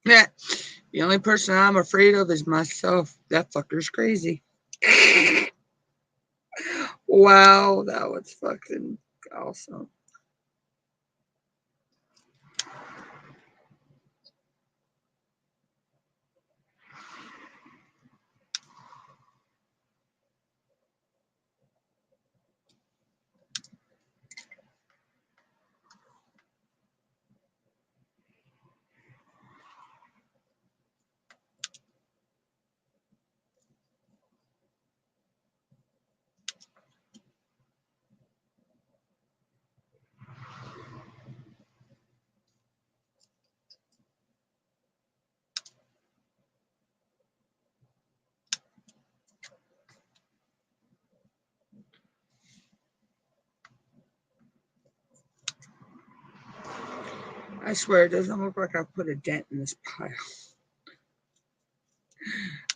Yeah, the only person I'm afraid of is myself. That fucker's crazy. Wow, that was fucking awesome. I swear it doesn't look like I put a dent in this pile.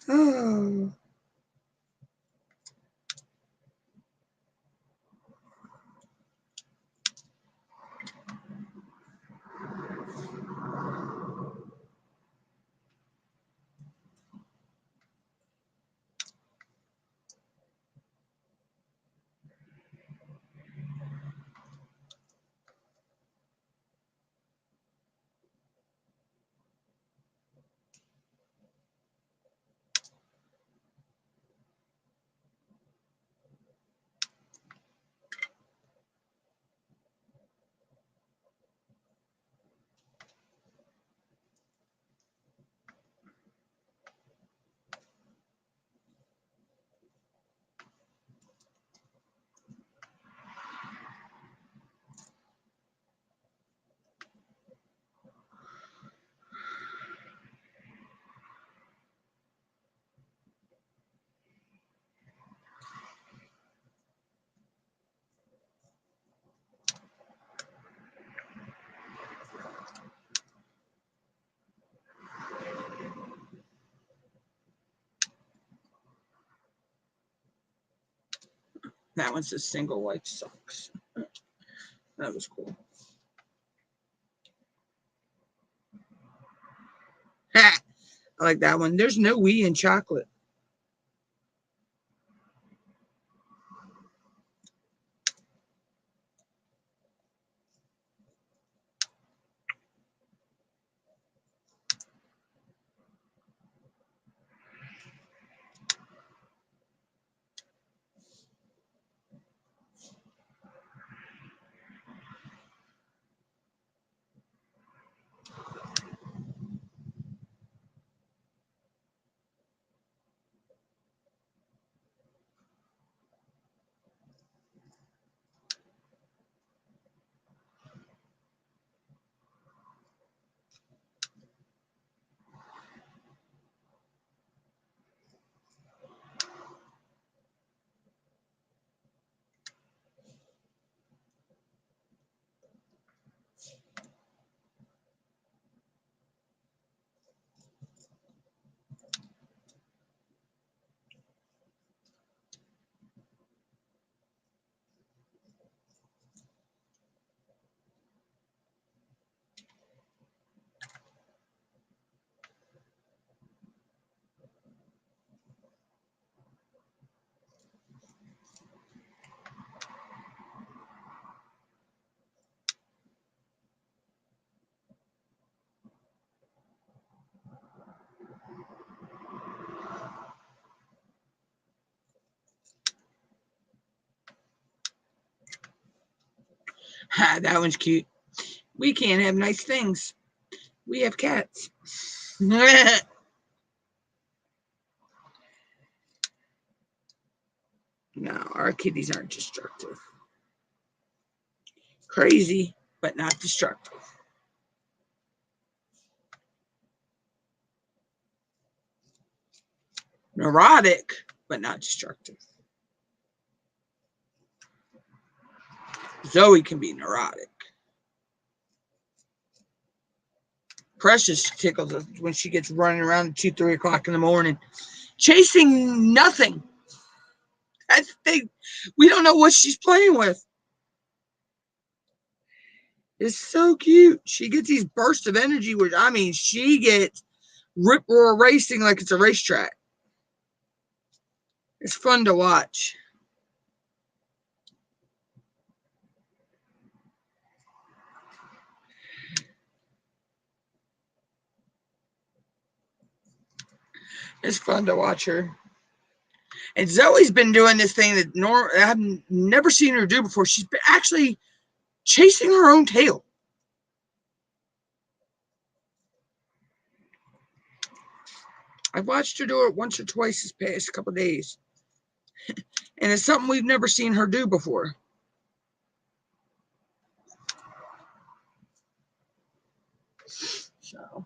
Oh. That one's a single white socks. That was cool. Ha! I like that one. There's no we in chocolate. Ha, that one's cute. We can't have nice things. We have cats. No, our kitties aren't destructive. Crazy, but not destructive. Neurotic, but not destructive. Zoe can be neurotic. Precious tickles us when she gets running around at 2, 3 o'clock in the morning, chasing nothing. That's the thing. We don't know what she's playing with. It's so cute. She gets these bursts of energy, which I mean, she gets rip roar racing like it's a racetrack. It's fun to watch. It's fun to watch her. And Zoe's been doing this thing that I've never seen her do before. She's been actually chasing her own tail. I've watched her do it once or twice this past couple of days. And it's something we've never seen her do before. So.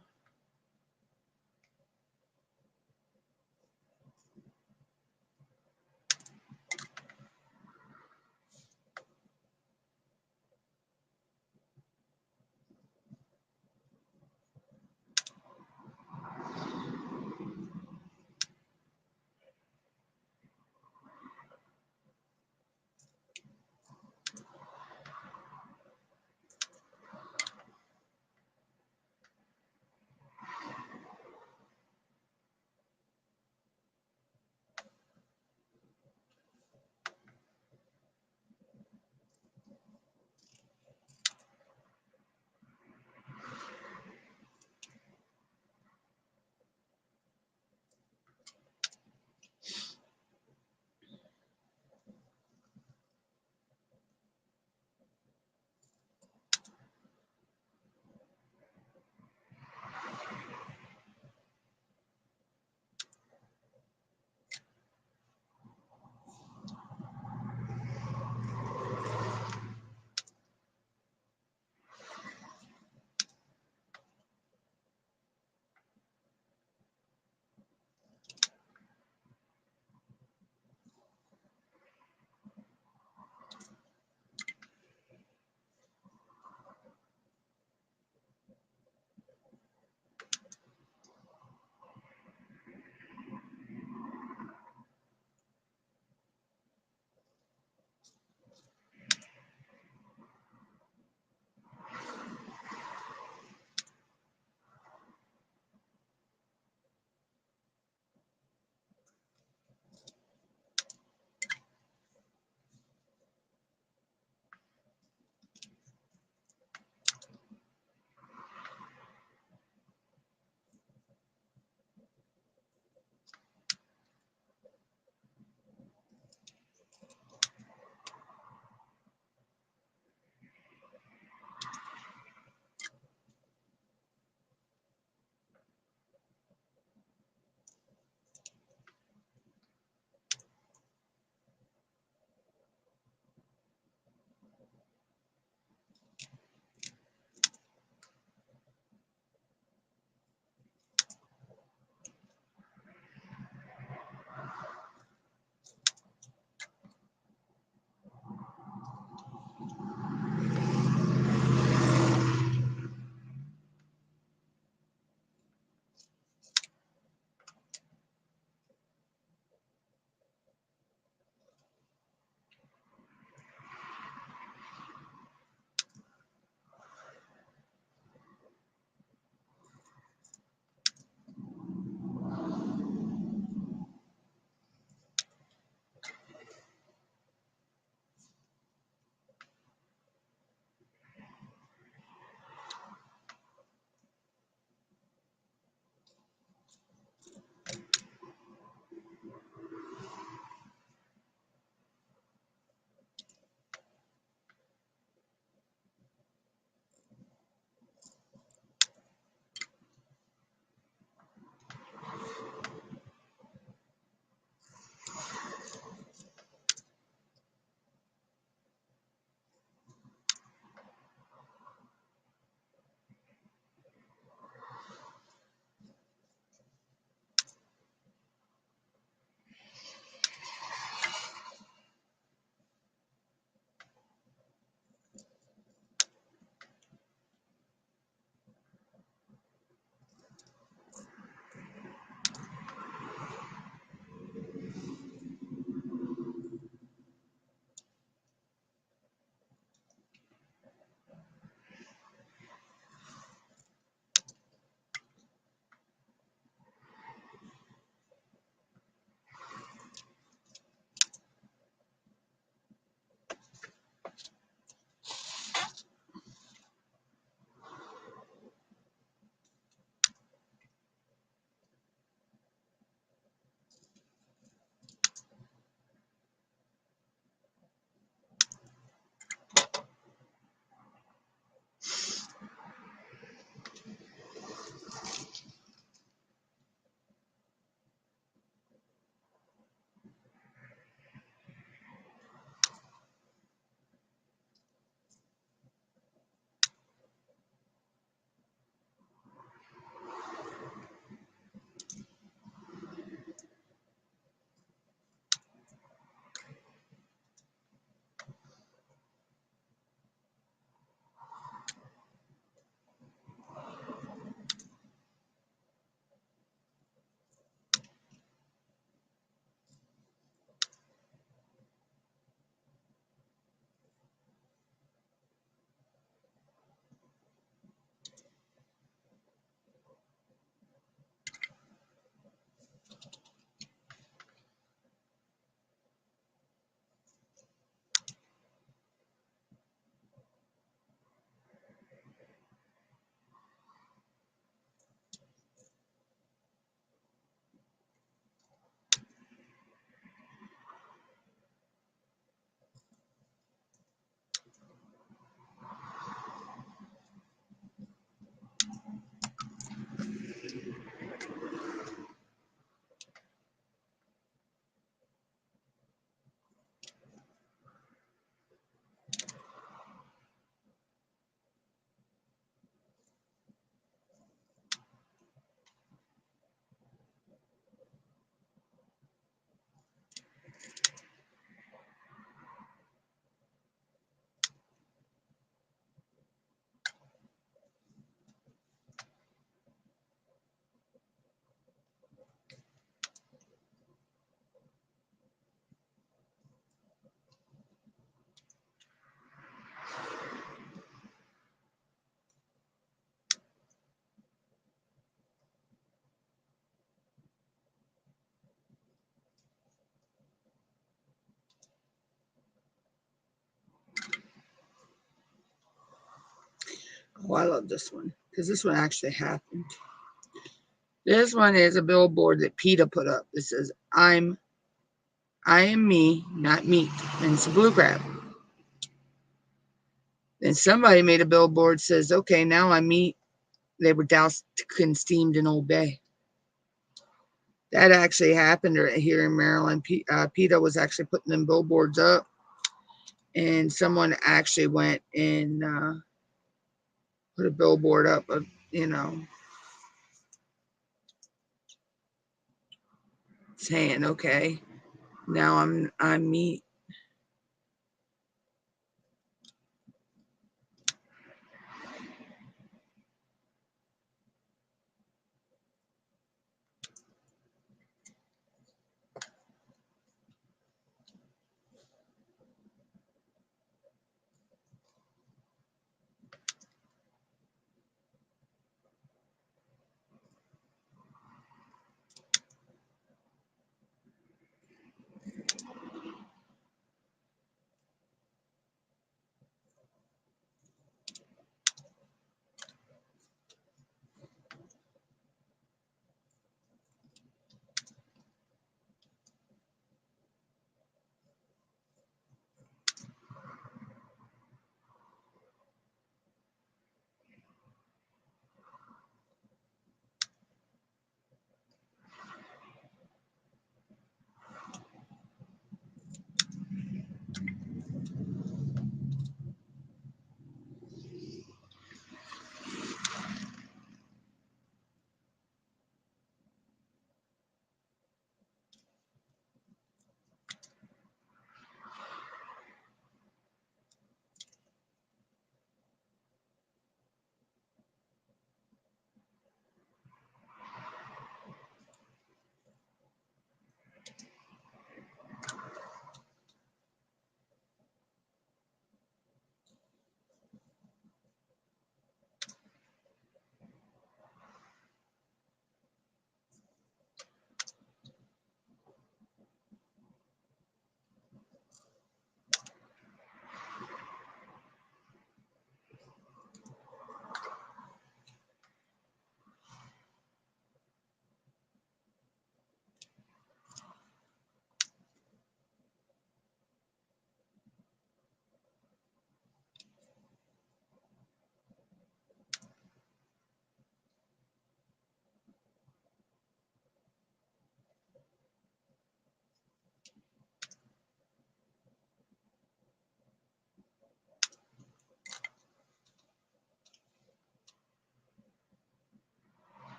Oh, I love this one because this one actually happened. This one is a billboard that PETA put up. It says, I am me, not meat. And it's a blue crab. Then somebody made a billboard that says, okay, now I'm meat. They were doused and steamed in Old Bay. That actually happened here in Maryland. PETA was actually putting them billboards up. And someone actually went and put a billboard up of, saying, okay, now I'm meat.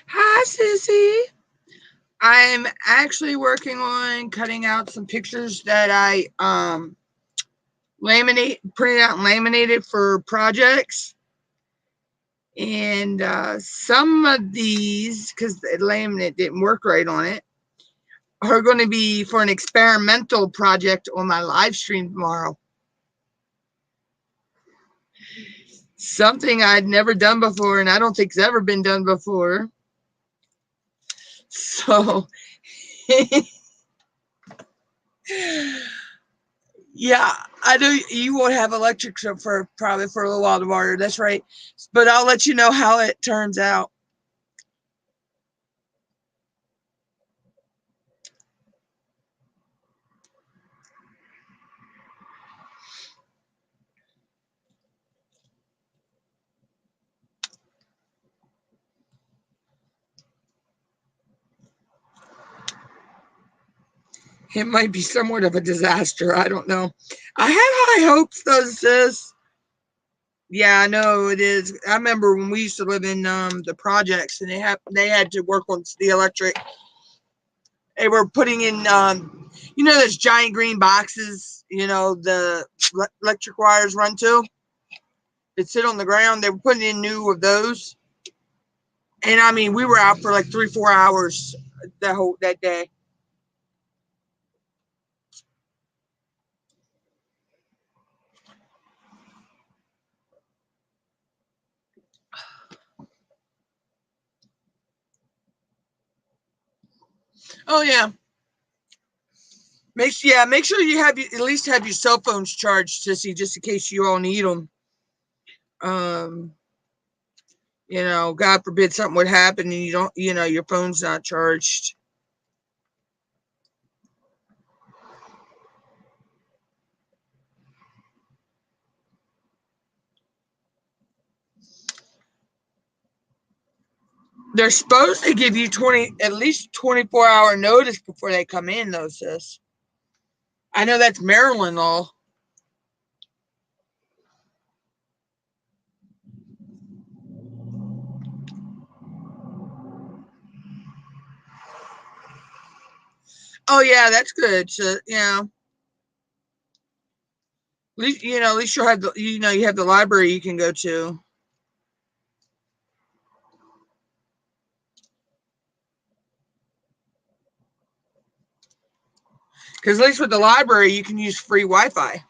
Hi, Sissy. I'm actually working on cutting out some pictures that I printed out and laminated for projects. And some of these, because the laminate didn't work right on it, are going to be for an experimental project on my live stream tomorrow. Something I'd never done before, and I don't think it's ever been done before. So, yeah, I know you won't have electric for probably for a little while tomorrow. That's right. But I'll let you know how it turns out. It might be somewhat of a disaster. I don't know. I have high hopes, though, sis. Yeah, I know it is. I remember when we used to live in the projects, and they had to work on the electric. They were putting in you know, those giant green boxes. You know, the electric wires run to. That sit on the ground. They were putting in new of those, and I mean, we were out for like 3-4 hours that day. Oh yeah. Make sure you have at least have your cell phones charged, Sissy, just in case you all need them. Um, you know, God forbid something would happen and you don't, you know, your phone's not charged. They're supposed to give you at least 24-hour notice before they come in, though, sis. I know that's Maryland law. Oh yeah, that's good. So, you know, at least at least you'll have you have the library you can go to. Because at least with the library you can use free Wi-Fi.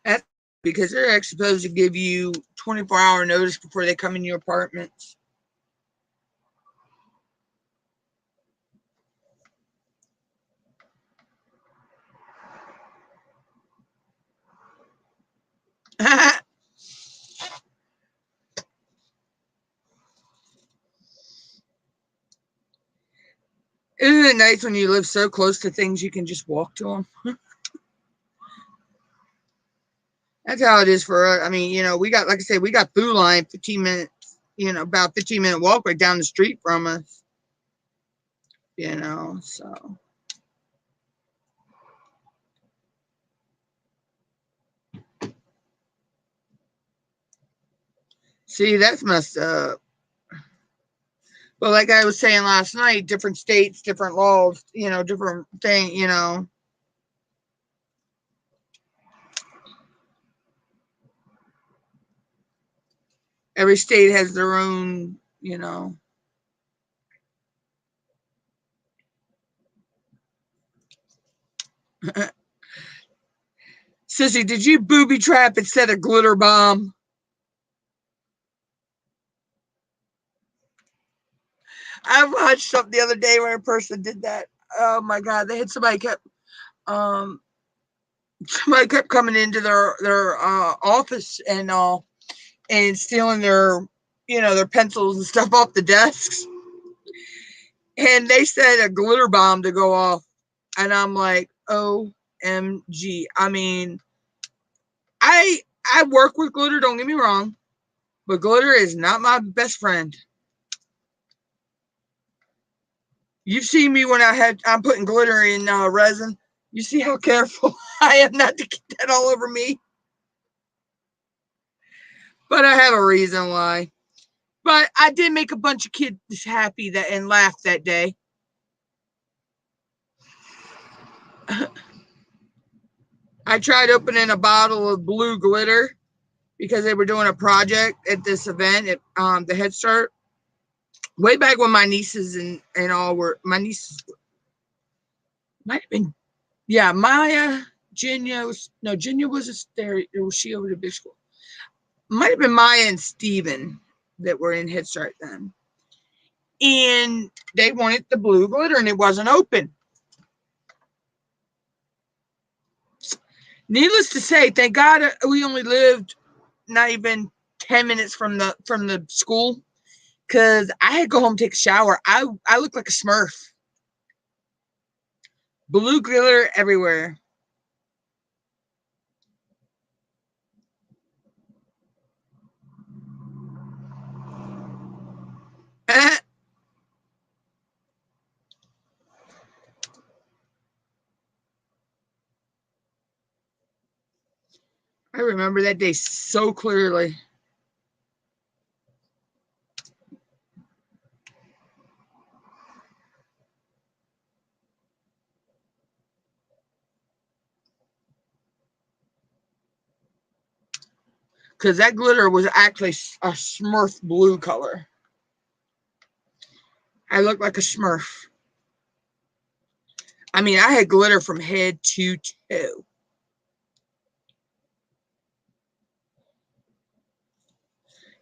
That's because they're actually supposed to give you 24-hour notice before they come in your apartments. Isn't it nice when you live so close to things you can just walk to them? That's how it is for us. I mean, we got, like I said, we got Food Line 15 minutes, about 15-minute walk right down the street from us, so. See, that's messed up. But like I was saying last night, different states, different laws, different thing. Every state has their own. Sissy, did you booby trap instead of glitter bomb? I watched something the other day where a person did that. Oh my God, they had um somebody kept coming into their office and stealing their pencils and stuff off the desks. And they said a glitter bomb to go off. And I'm like, OMG. I mean, I work with glitter, don't get me wrong, but glitter is not my best friend. You've seen me when I'm putting glitter in resin. You see how careful I am not to get that all over me. But I have a reason why. But I did make a bunch of kids happy and laugh that day. I tried opening a bottle of blue glitter because they were doing a project at this event at the Head Start. Way back when my nieces and all were, my nieces might have been, yeah, Maya, Ginya was a stereo, was she over to big school? Might have been Maya and Steven that were in Head Start then. And they wanted the blue glitter and it wasn't open. Needless to say, thank God we only lived not even 10 minutes from the school, because I had to go home and take a shower. I look like a Smurf. Blue glitter everywhere. I remember that day so clearly. Because that glitter was actually a Smurf blue color. I looked like a Smurf. I mean, I had glitter from head to toe.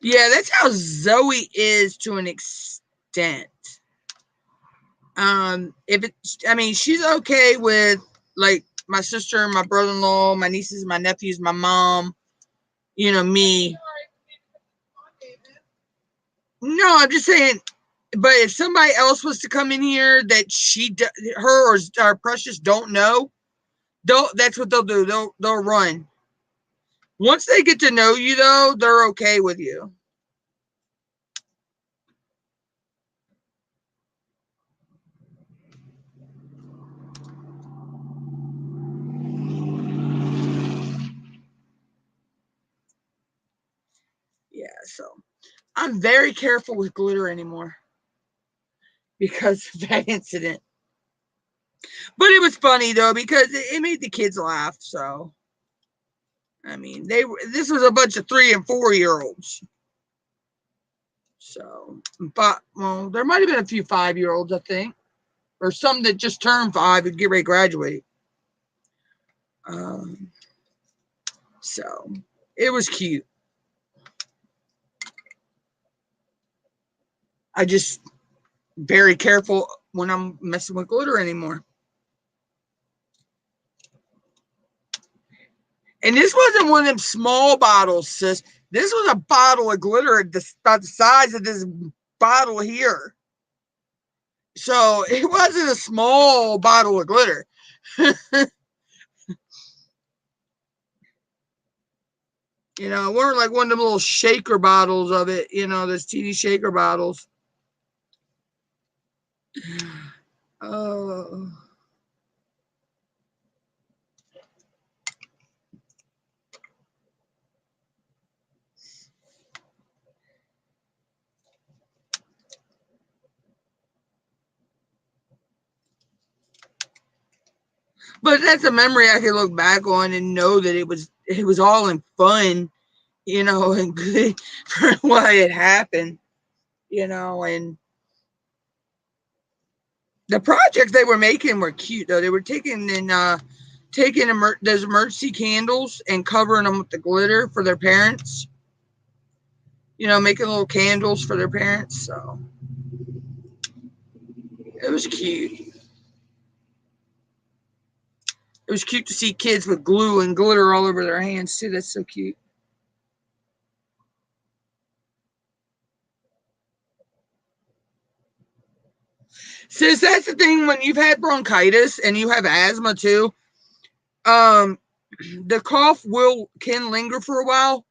Yeah, that's how Zoe is to an extent. If it, I mean, she's okay with like my sister, my brother-in-law, my nieces, my nephews, my mom, you know, me. No, I'm just saying. But if somebody else was to come in here that her or our Precious don't know, that's what they'll do. They'll run. Once they get to know you, though, they're okay with you. Yeah, so I'm very careful with glitter anymore because of that incident. But it was funny though because it made the kids laugh. So I mean, this was a bunch of 3 and 4-year-olds. So, but well, there might have been a few 5-year-olds, I think, or some that just turned 5 and get ready to graduate. So it was cute. I just very careful when I'm messing with glitter anymore. And this wasn't one of them small bottles, sis. This was a bottle of glitter about the size of this bottle here. So it wasn't a small bottle of glitter. You know, it weren't like one of them little shaker bottles of it, you know, those teeny shaker bottles. Oh. But that's a memory I can look back on and know that it was all in fun, you know, and good for why it happened, you know, and the projects they were making were cute though. They were taking those emergency candles and covering them with the glitter for their parents. You know, making little candles for their parents. So it was cute. It was cute to see kids with glue and glitter all over their hands too. That's so cute. Sis, that's the thing when you've had bronchitis and you have asthma too. The cough can linger for a while,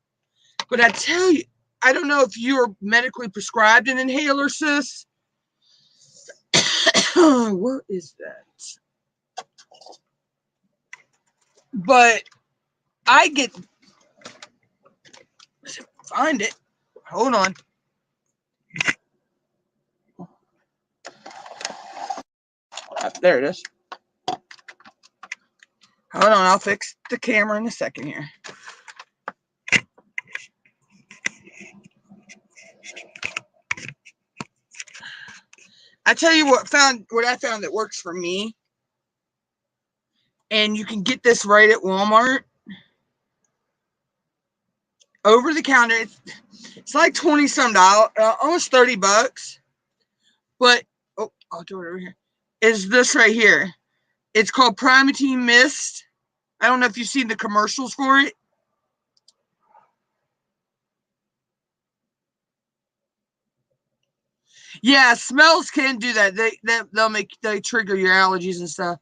but I tell you, I don't know if you're medically prescribed an inhaler, sis. What is that? But I get find it. Hold on. There it is. Hold on, I'll fix the camera in a second here. I tell you what I found that works for me. And you can get this right at Walmart. Over the counter. It's like 20 some dollars, almost $30. But I'll do it over here. Is this right here? It's called Primatine Mist. I don't know if you've seen the commercials for it. Yeah, smells can do that. They trigger your allergies and stuff.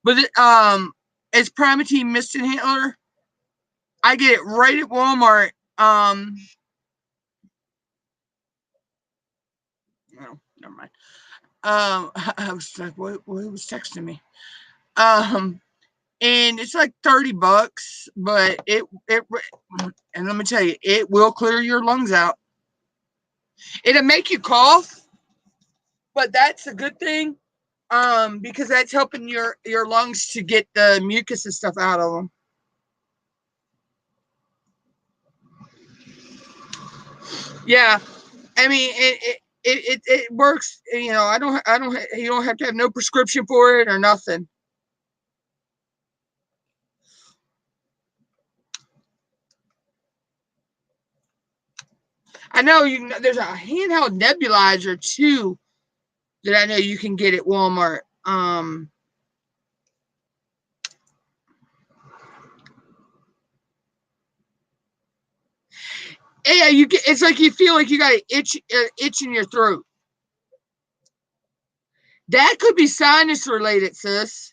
But it's Primatine Mist Inhaler. I get it right at Walmart. No, never mind. I was like, what was texting me? And it's like $30, but and let me tell you, it will clear your lungs out. It'll make you cough, but that's a good thing. Because that's helping your lungs to get the mucus and stuff out of them. Yeah, I mean it works. You know, you don't have to have no prescription for it or nothing. I know there's a handheld nebulizer too that I know you can get at Walmart. Yeah, it's like you feel like you got an itch in your throat. That could be sinus related, sis.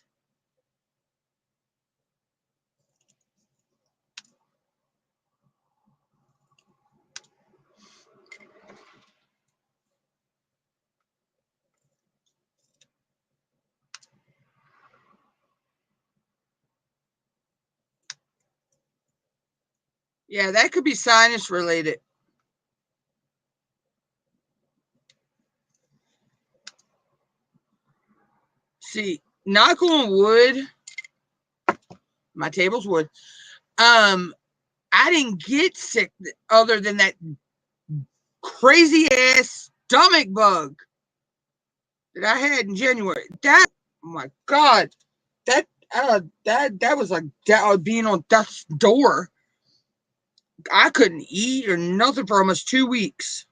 Yeah, that could be sinus related. See, knock on wood. My table's wood. I didn't get sick other than that crazy ass stomach bug that I had in January. That, oh my God, that was like being on death's door. I couldn't eat or nothing for almost 2 weeks.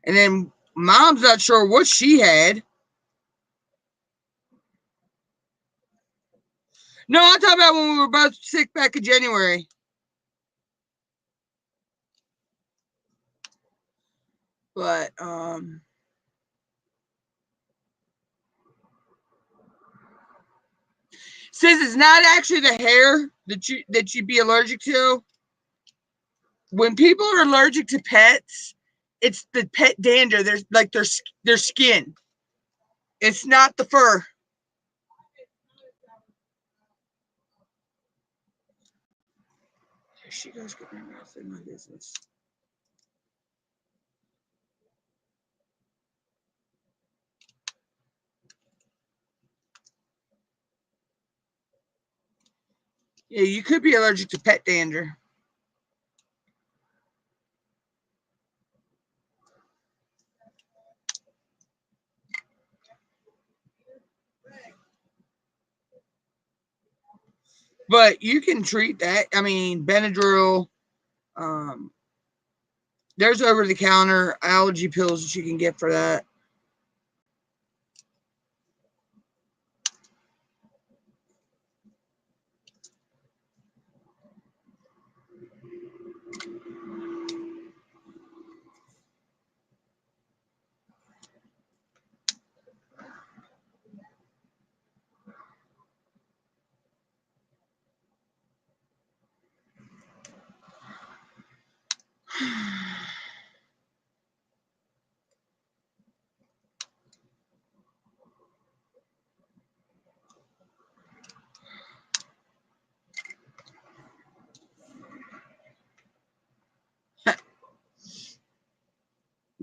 And then mom's not sure what she had. No, I'm talking about when we were both sick back in January. But since it's not actually the hair that you'd be allergic to, when people are allergic to pets, it's the pet dander. There's like their skin. It's not the fur. Here she goes getting her mouth in my business. Yeah, you could be allergic to pet dander. But you can treat that. I mean, Benadryl. Um, there's over-the-counter allergy pills that you can get for that.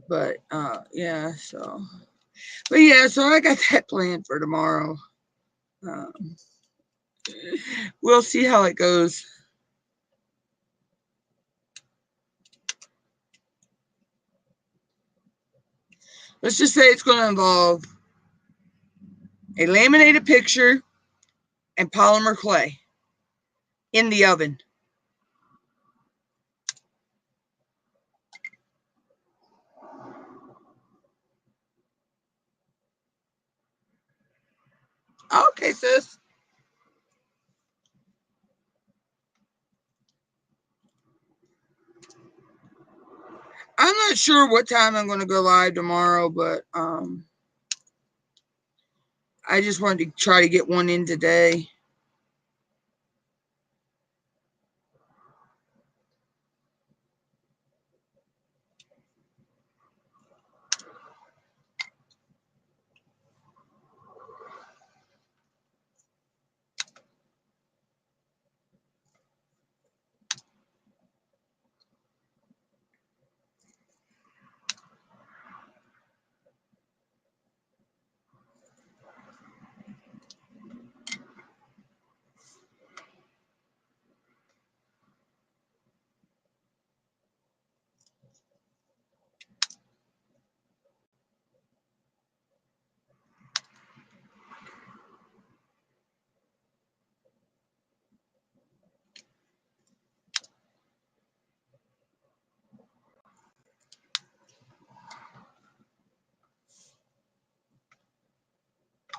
But yeah, so I got that planned for tomorrow. Um, we'll see how it goes. Let's just say it's going to involve a laminated picture and polymer clay in the oven. Okay, sis. I'm not not sure what time I'm going to go live tomorrow, but I just wanted to try to get one in today.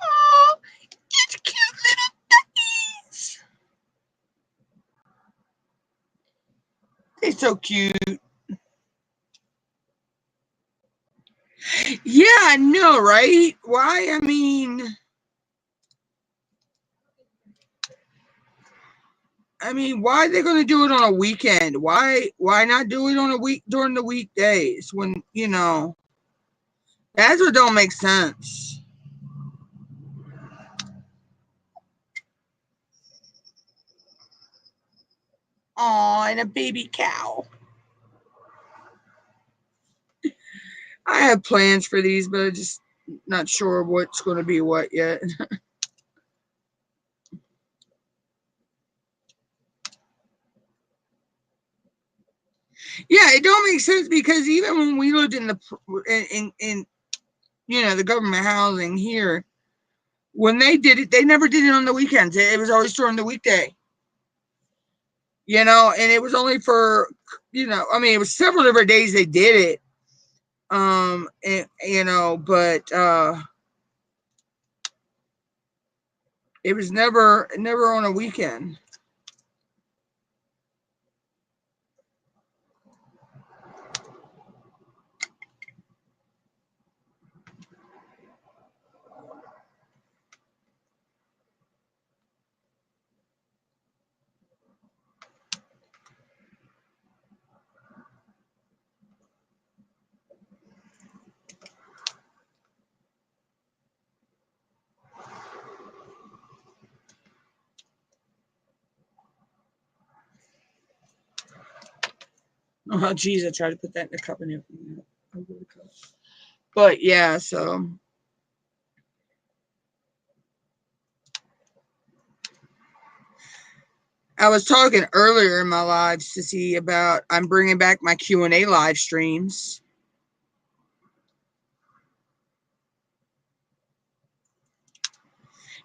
Oh, it's cute little duckies. They're so cute. Yeah, I know, right? Why? I mean, why are they going to do it on a weekend? Why not do it on a week during the weekdays when, that's what don't make sense. Oh, and a baby cow. I have plans for these, but I'm just not sure what's going to be what yet. Yeah, it don't make sense because even when we lived in the the government housing here, when they did it, they never did it on the weekends. It was always during the weekday. And it was only for, it was several different days they did it. But it was never on a weekend. Oh, geez, I tried to put that in the cup and everything. But yeah, so I was talking earlier in my lives to see about I'm bringing back my Q&A live streams.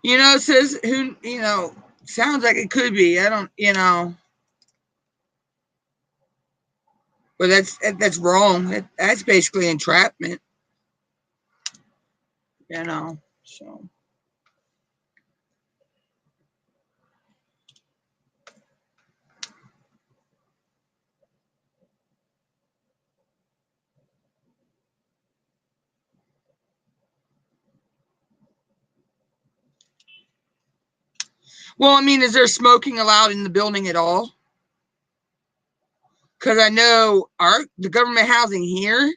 It says who, sounds like it could be. I don't, but that's wrong. That's basically entrapment. So. Well, is there smoking allowed in the building at all? Because I know the government housing here,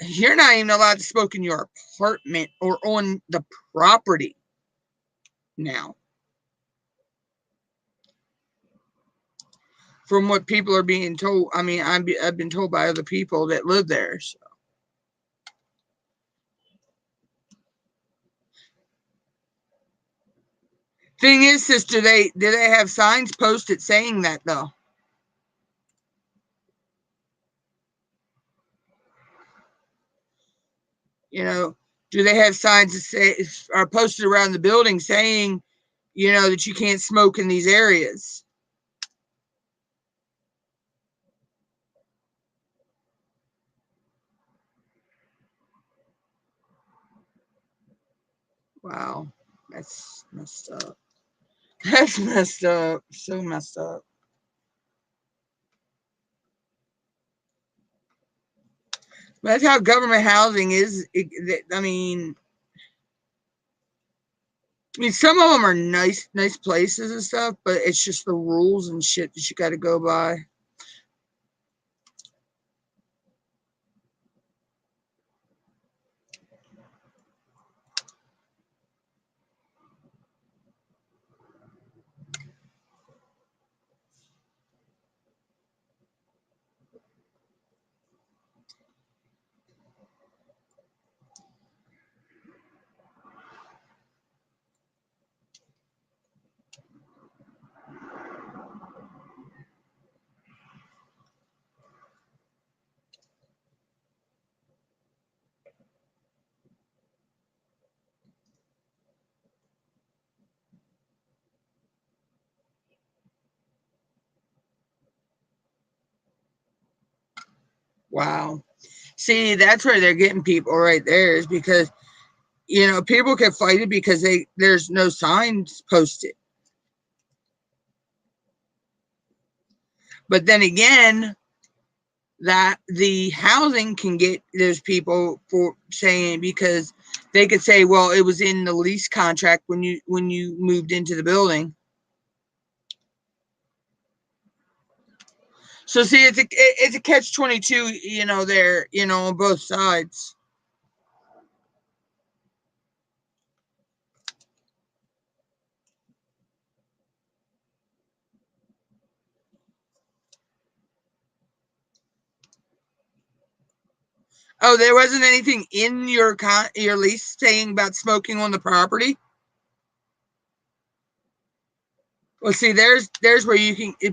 you're not even allowed to smoke in your apartment or on the property now. From what people are being told, I've been told by other people that live there. So. Thing is, sister, do they have signs posted saying that though? Do they have signs that say are posted around the building saying, that you can't smoke in these areas? Wow, that's messed up. That's messed up. So messed up. That's how government housing is. Some of them are nice places and stuff, but it's just the rules and shit that you got to go by. Wow. See, that's where they're getting people right there, is because people can fight it because there's no signs posted. But then again, that the housing can get those people for saying, because they could say, well, it was in the lease contract when you moved into the building. So see, it's a catch-22, there, on both sides. Oh, there wasn't anything in your lease saying about smoking on the property? Well, see, there's where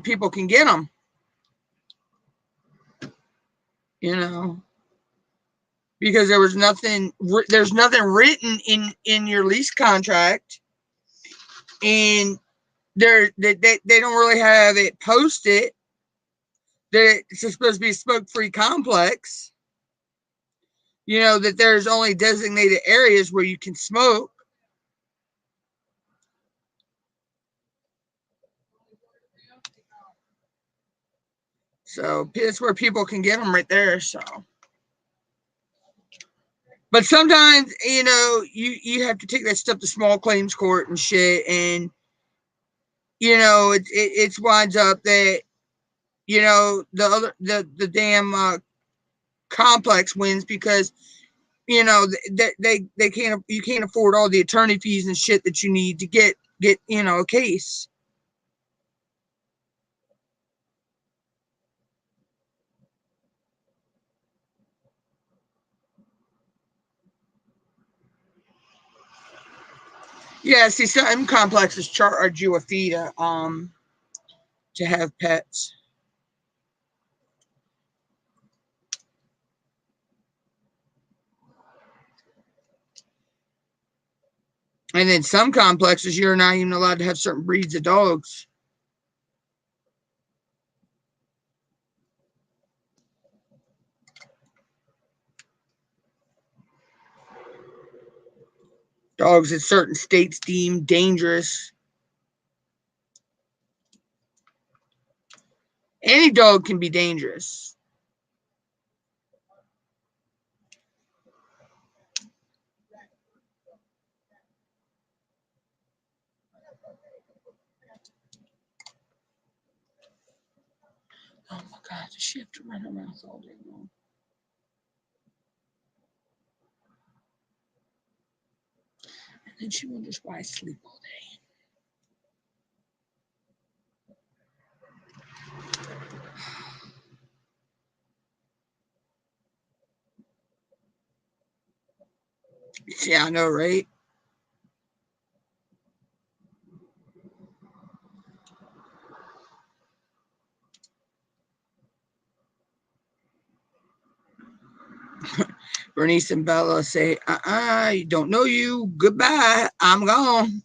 people can get them. Because there's nothing written in your lease contract, and they don't really have it posted that it's supposed to be a smoke-free complex. That there's only designated areas where you can smoke. So that's where people can get them right there. So, but sometimes you have to take that stuff to small claims court and shit, and it winds up that the damn complex wins, because they can't you can't afford all the attorney fees and shit that you need to get a case. Yeah, see, some complexes charge you a fee to have pets. And then some complexes, you're not even allowed to have certain breeds of dogs. Dogs in certain states deemed dangerous. Any dog can be dangerous. Oh my God, does she have to run her mouth all day long? And then she wonders why I sleep all day. Yeah, I know, right? Bernice and Bella say, I don't know you. Goodbye. I'm gone.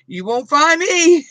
You won't find me.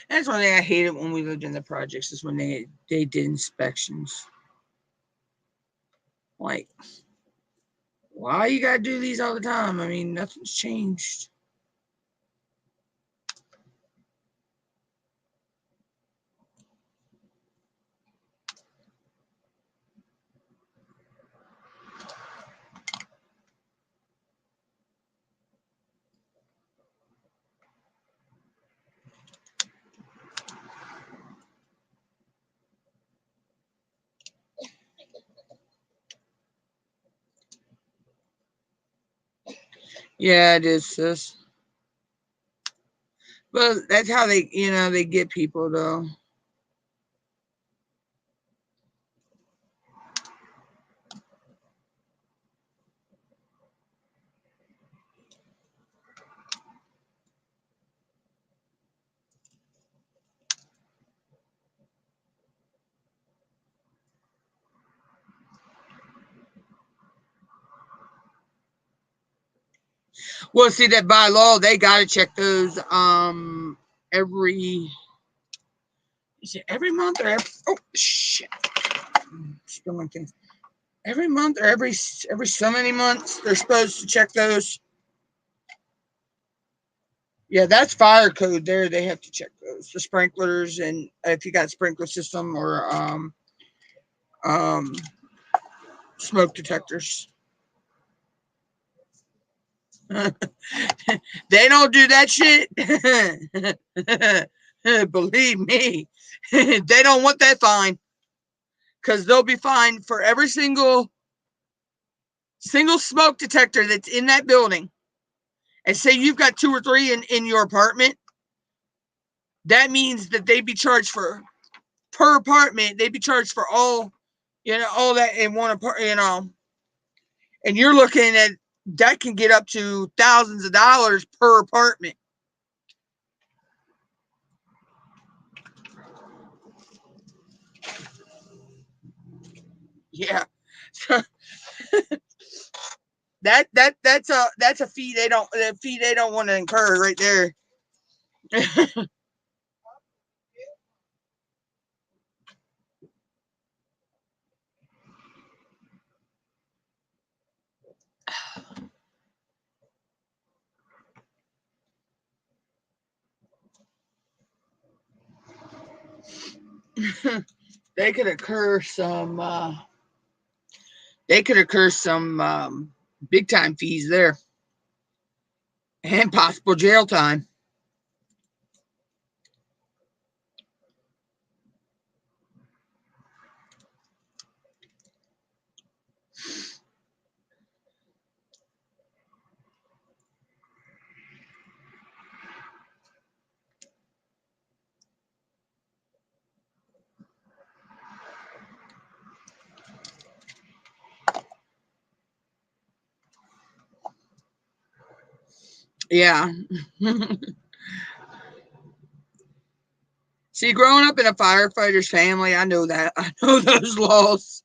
That's one thing I hated when we lived in the projects, is when they did inspections. Like, why you gotta do these all the time? I mean, nothing's changed. Yeah, it is, sis. But that's how they, they get people, though. Well, see, that by law, they got to check those every, is it every month or every, oh, shit. Spilling things. Every month or every so many months, they're supposed to check those. Yeah, that's fire code there. They have to check those. The sprinklers, and if you got sprinkler system or um, smoke detectors. They don't do that shit. Believe me, they don't want that fine, because they'll be fined for every single smoke detector that's in that building. And say you've got 2 or 3 in your apartment, that means that they'd be charged for per apartment. They'd be charged for all that in one apartment. And you're looking at that can get up to thousands of dollars per apartment. Yeah. That's a fee they don't want to incur right there. They could incur some big time fees there, and possible jail time. Yeah. See, growing up in a firefighter's family, I know that. I know those laws.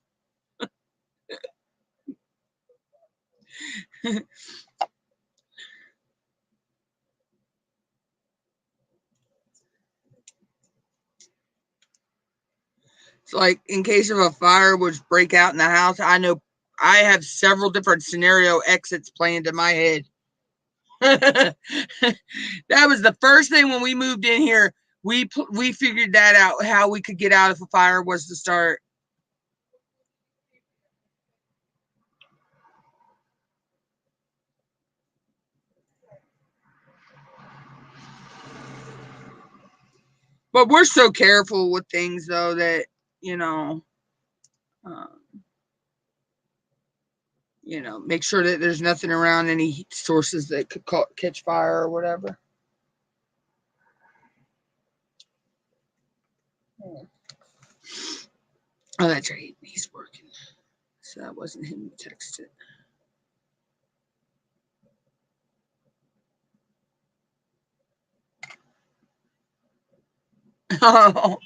It's like, in case of a fire would break out in the house, I know I have several different scenario exits planned in my head. That was the first thing when we moved in here. We figured that out, how we could get out if a fire was to start. But we're so careful with things, though, that you know, uh, make sure that there's nothing around any heat sources that could catch fire or whatever. Oh, that's right. He's working. So that wasn't him who texted. Oh,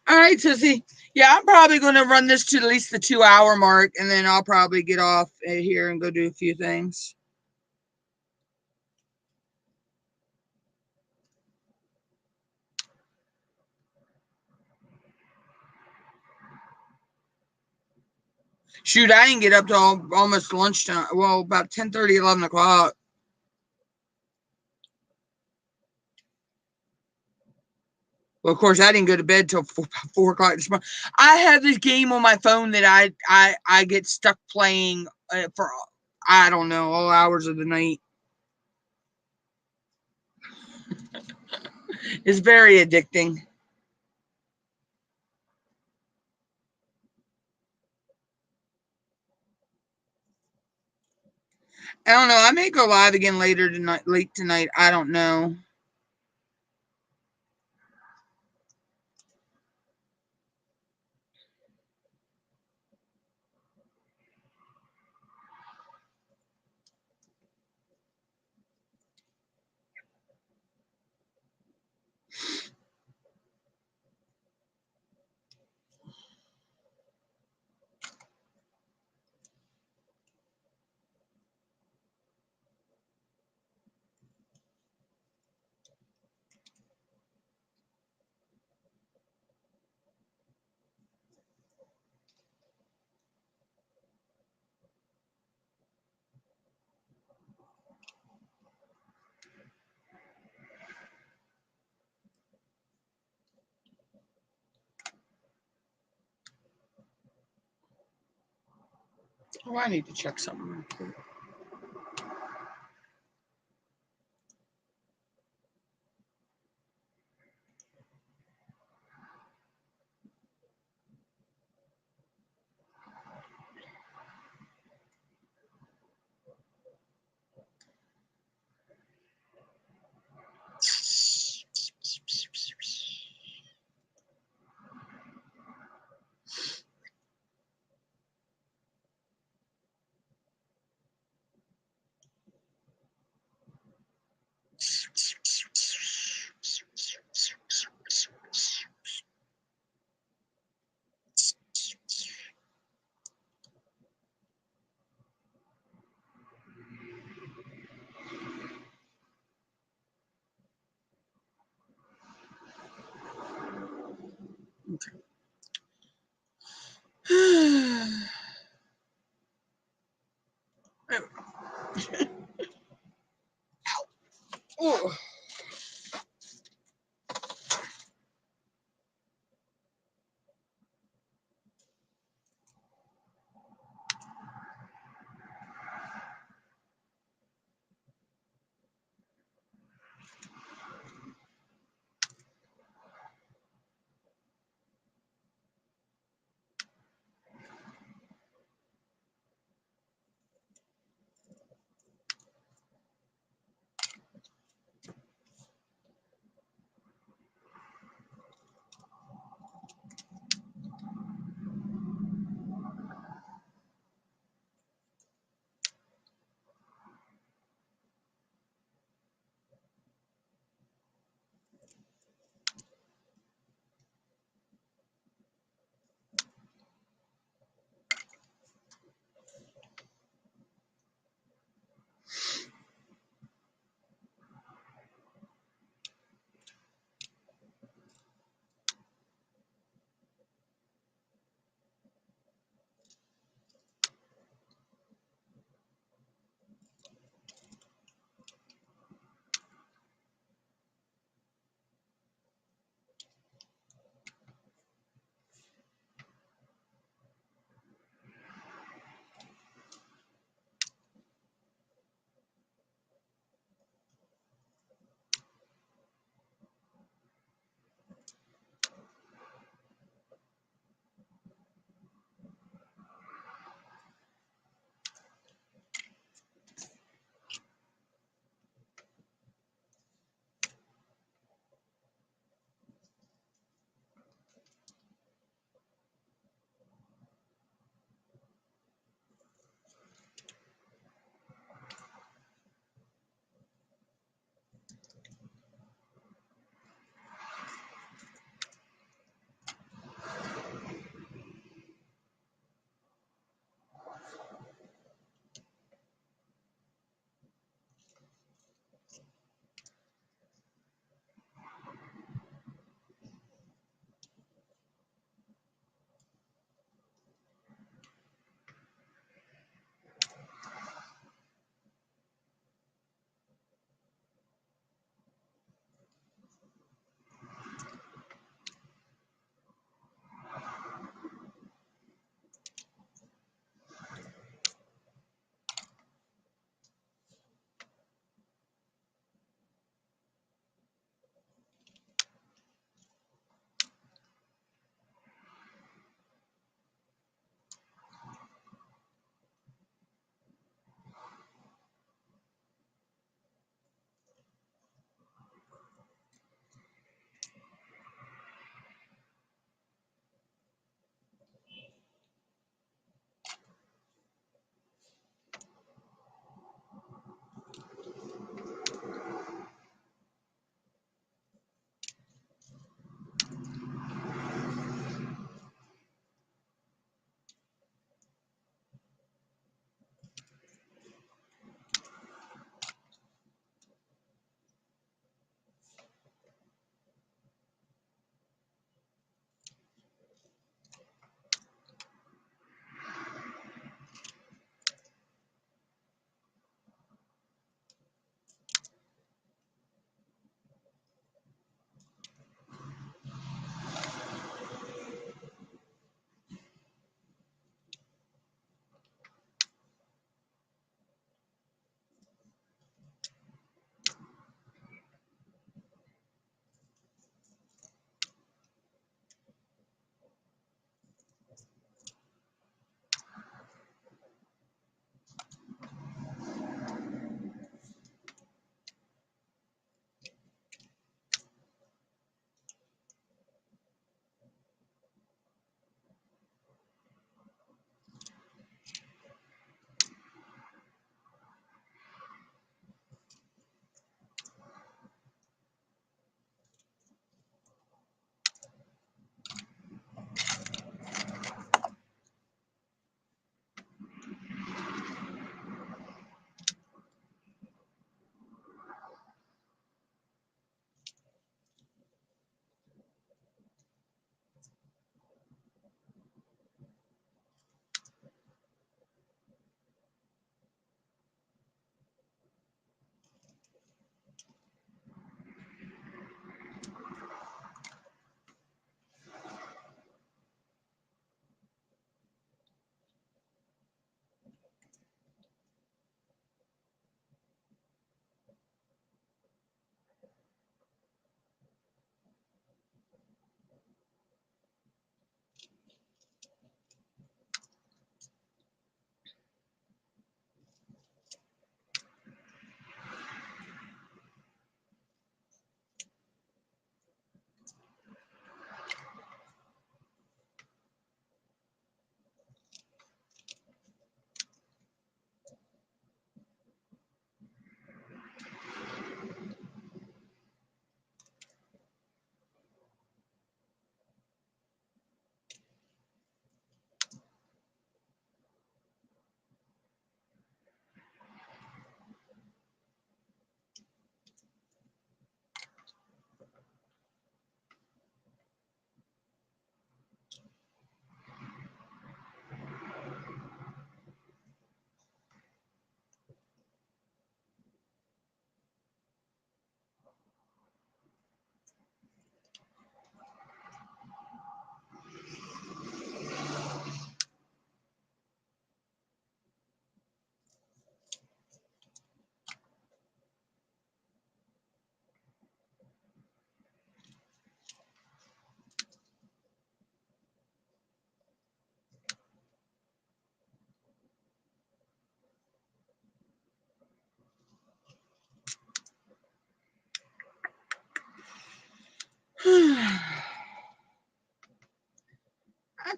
all right, Sissy. Yeah, I'm probably going to run this to at least the 2-hour mark, and then I'll probably get off here and go do a few things. Shoot, I didn't get up till almost lunchtime. Well, about 10:30, 11 o'clock. Well, of course, I didn't go to bed till 4 o'clock this morning. I have this game on my phone that I get stuck playing for, I don't know, all hours of the night. It's very addicting. I don't know. I may go live again later tonight, late tonight. I don't know. Oh, I need to check something.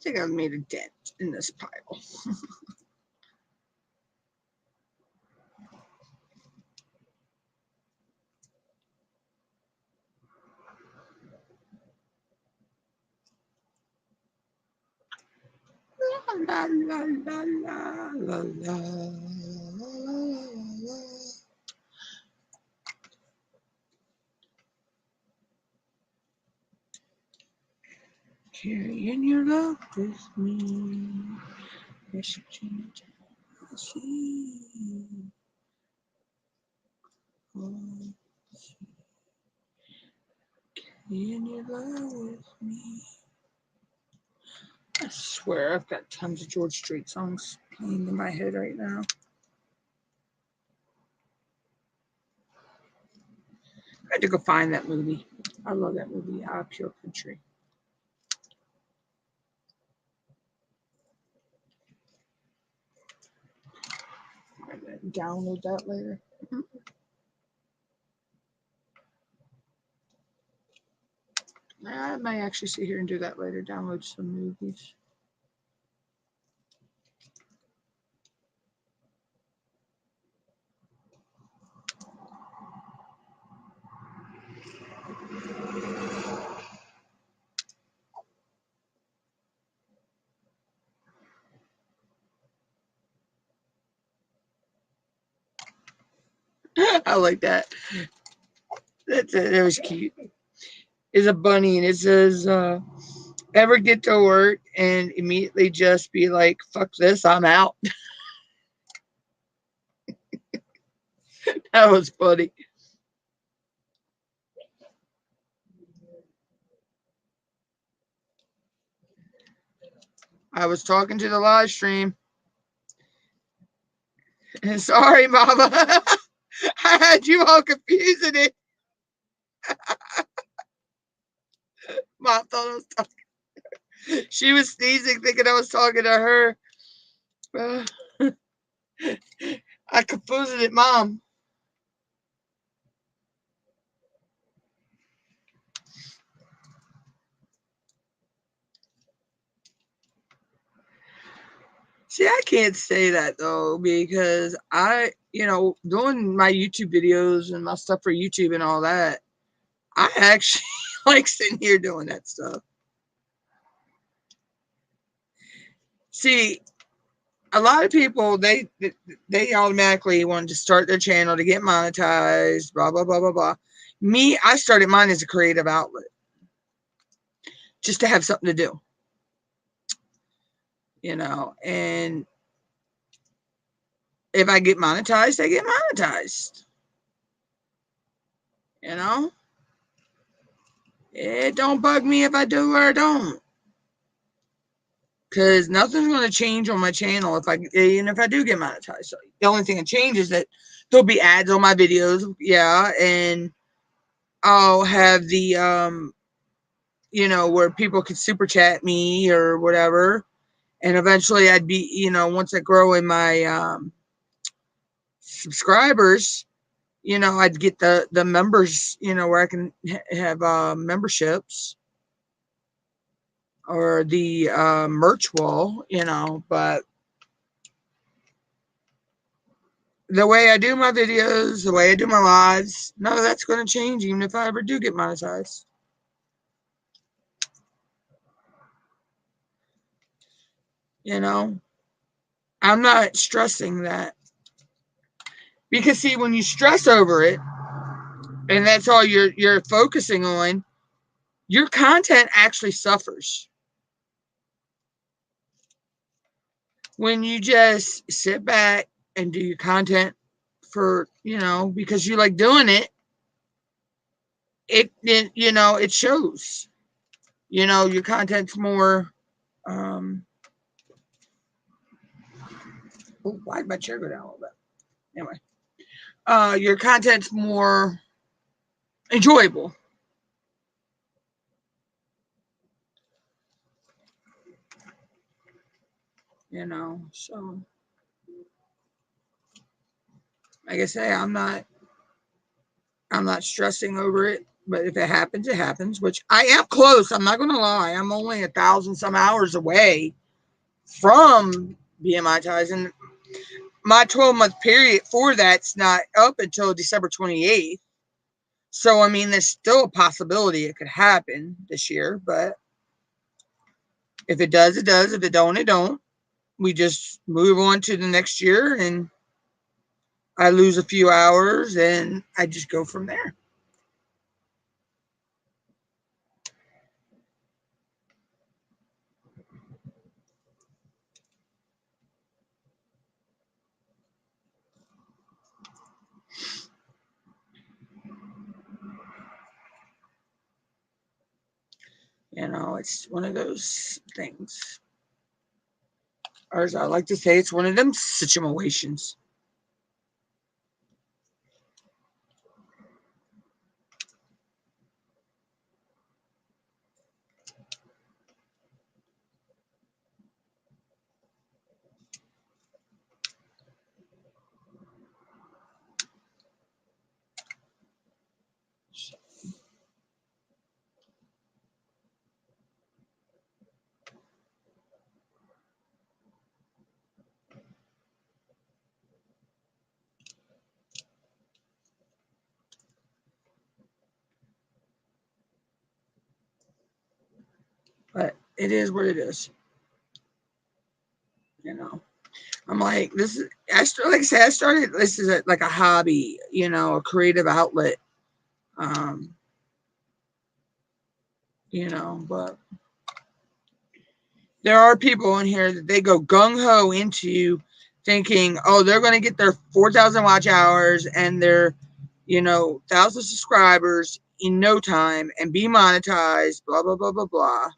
think I've made a dent in this pile. La, la, la, la, la, la, la. Carrying your love with me. Carrying your love with me. I swear I've got tons of George Strait songs playing in my head right now. I had to go find that movie. I love that movie, Pure Country. I'm going to download that later. I might actually sit here and do that later, download some movies. I like that. That was cute. It's a bunny and it says, ever get to work and immediately just be like, fuck this, I'm out. That was funny. I was talking to the live stream. Sorry, Mama. I had you all confusing it. Mom thought I was talking. She was sneezing, thinking I was talking to her. I confused it, Mom. See, I can't say that though, because doing my YouTube videos and my stuff for YouTube and all that, I actually like sitting here doing that stuff. See, a lot of people, they automatically want to start their channel to get monetized, blah, blah, blah, blah, blah. Me, I started mine as a creative outlet, just to have something to do, and if I get monetized, I get monetized, It don't bug me if I do or I don't, because nothing's going to change on my channel even if I do get monetized. So the only thing that changes is that there'll be ads on my videos, and I'll have the where people could super chat me or whatever, and eventually I'd be, once I grow in my subscribers, I'd get the members, where I can have memberships or the merch wall, but the way I do my videos, the way I do my lives, none of that's going to change even if I ever do get monetized. I'm not stressing that, because see, when you stress over it and that's all you're focusing on, your content actually suffers. When you just sit back and do your content for, because you like doing it, it shows. Your content's more why'd my chair go down a little bit? Anyway, your content's more enjoyable. So like I say, I'm not stressing over it. But if it happens, it happens, which I am close. I'm not going to lie. I'm only 1,000 some hours away from being monetized. And my 12-month period for that's not up until December 28th. So, I mean, there's still a possibility it could happen this year. But if it does, it does. If it don't, it don't. We just move on to the next year, and I lose a few hours, and I just go from there. You know, it's one of those things. Or as I like to say, it's one of them situations. But it is what it is. You know, I'm like, this is, like I said, I started, this is like a hobby, you know, a creative outlet. Um, you know, but there are people in here that they go gung-ho into thinking, oh, they're going to get their 4,000 watch hours and their, you know, 1,000 subscribers in no time and be monetized, blah, blah, blah, blah, blah.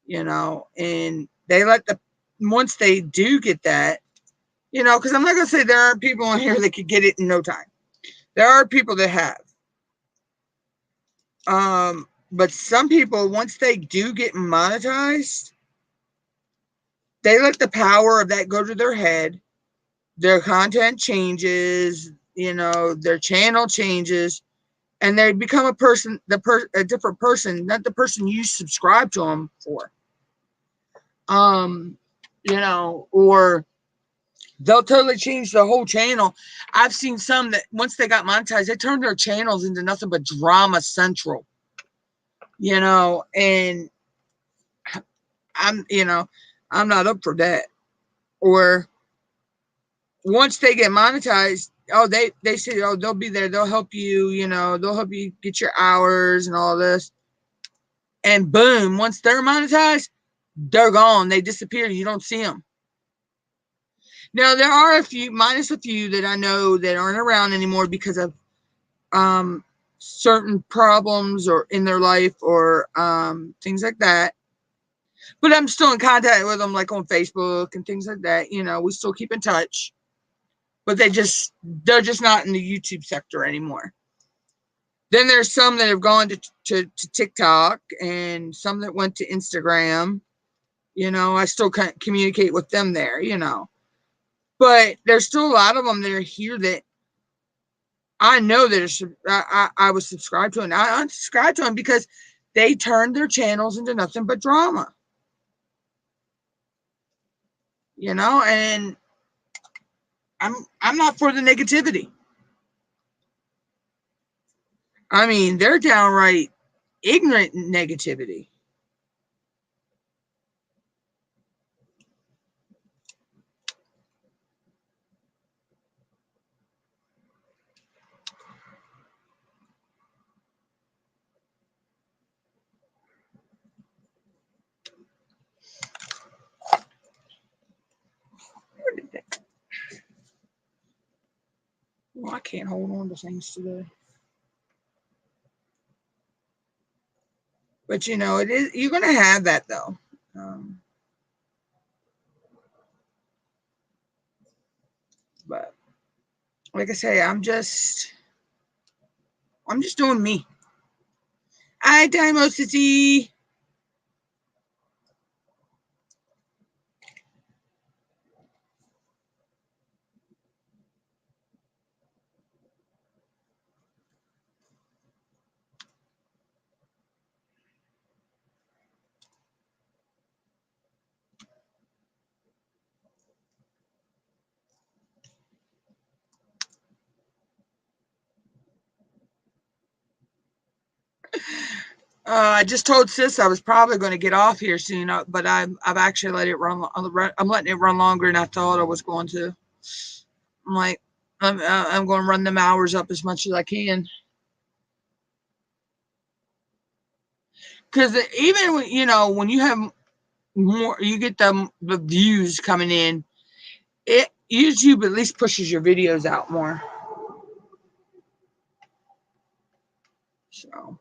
You know, and they let the, once they do get that, you know, because I'm not going to say there are people in here that could get it in no time. There are people that have. But some people, once they do get monetized, they let the power of that go to their head. Their content changes, you know, their channel changes, and they become a person, a different person, not the person you subscribe to them for. You know, or they'll totally change the whole channel. I've seen some that once they got monetized, they turned their channels into nothing but drama central. You know, and you know, I'm not up for that. Or once they get monetized, oh, they say, oh, they'll be there, they'll help you, you know, they'll help you get your hours and all this. And boom, once they're monetized, they're gone. They disappear. You don't see them. Now there are a few, minus a few that I know that aren't around anymore because of certain problems or in their life or things like that. But I'm still in contact with them, like on Facebook and things like that. You know, we still keep in touch. But they're just not in the YouTube sector anymore. Then there's some that have gone to TikTok and some that went to Instagram. You know, I still can't communicate with them there, you know. But there's still a lot of them that are here that I know that I was subscribed to, and I unsubscribed to them because they turned their channels into nothing but drama. You know, and I'm not for the negativity. I mean, they're downright ignorant negativity. Well, I can't hold on to things today. But you know, it is, you're gonna have that though. But like I say, I'm just doing me. I Dimosity. I just told Sis I was probably going to get off here soon, but I've actually let it run. I'm letting it run longer than I thought I was going to. I'm like, I'm going to run them hours up as much as I can. Because even when, when you have more, you get the views coming in. It YouTube at least pushes your videos out more. So.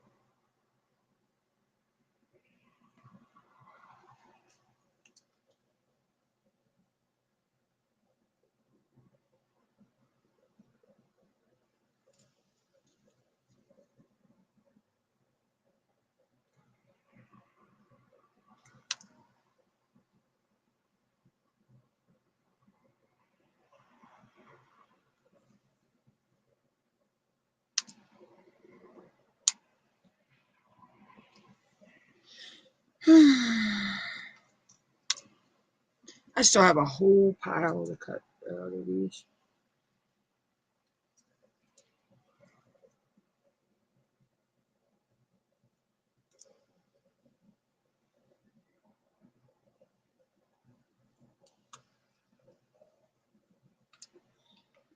I still have a whole pile to cut out of these.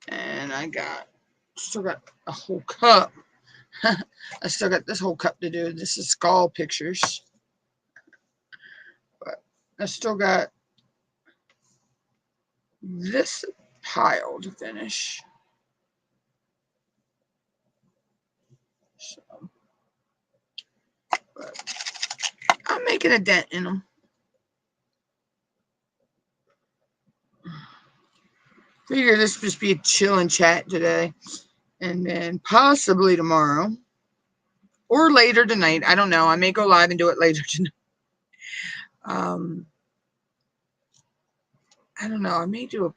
And I still got a whole cup. I still got this whole cup to do. This is skull pictures. But I still got this pile to finish. So, but I'm making a dent in them. Figure this just be a chilling chat today. And then possibly tomorrow. Or later tonight. I don't know. I may go live and do it later tonight. I don't know. I may do a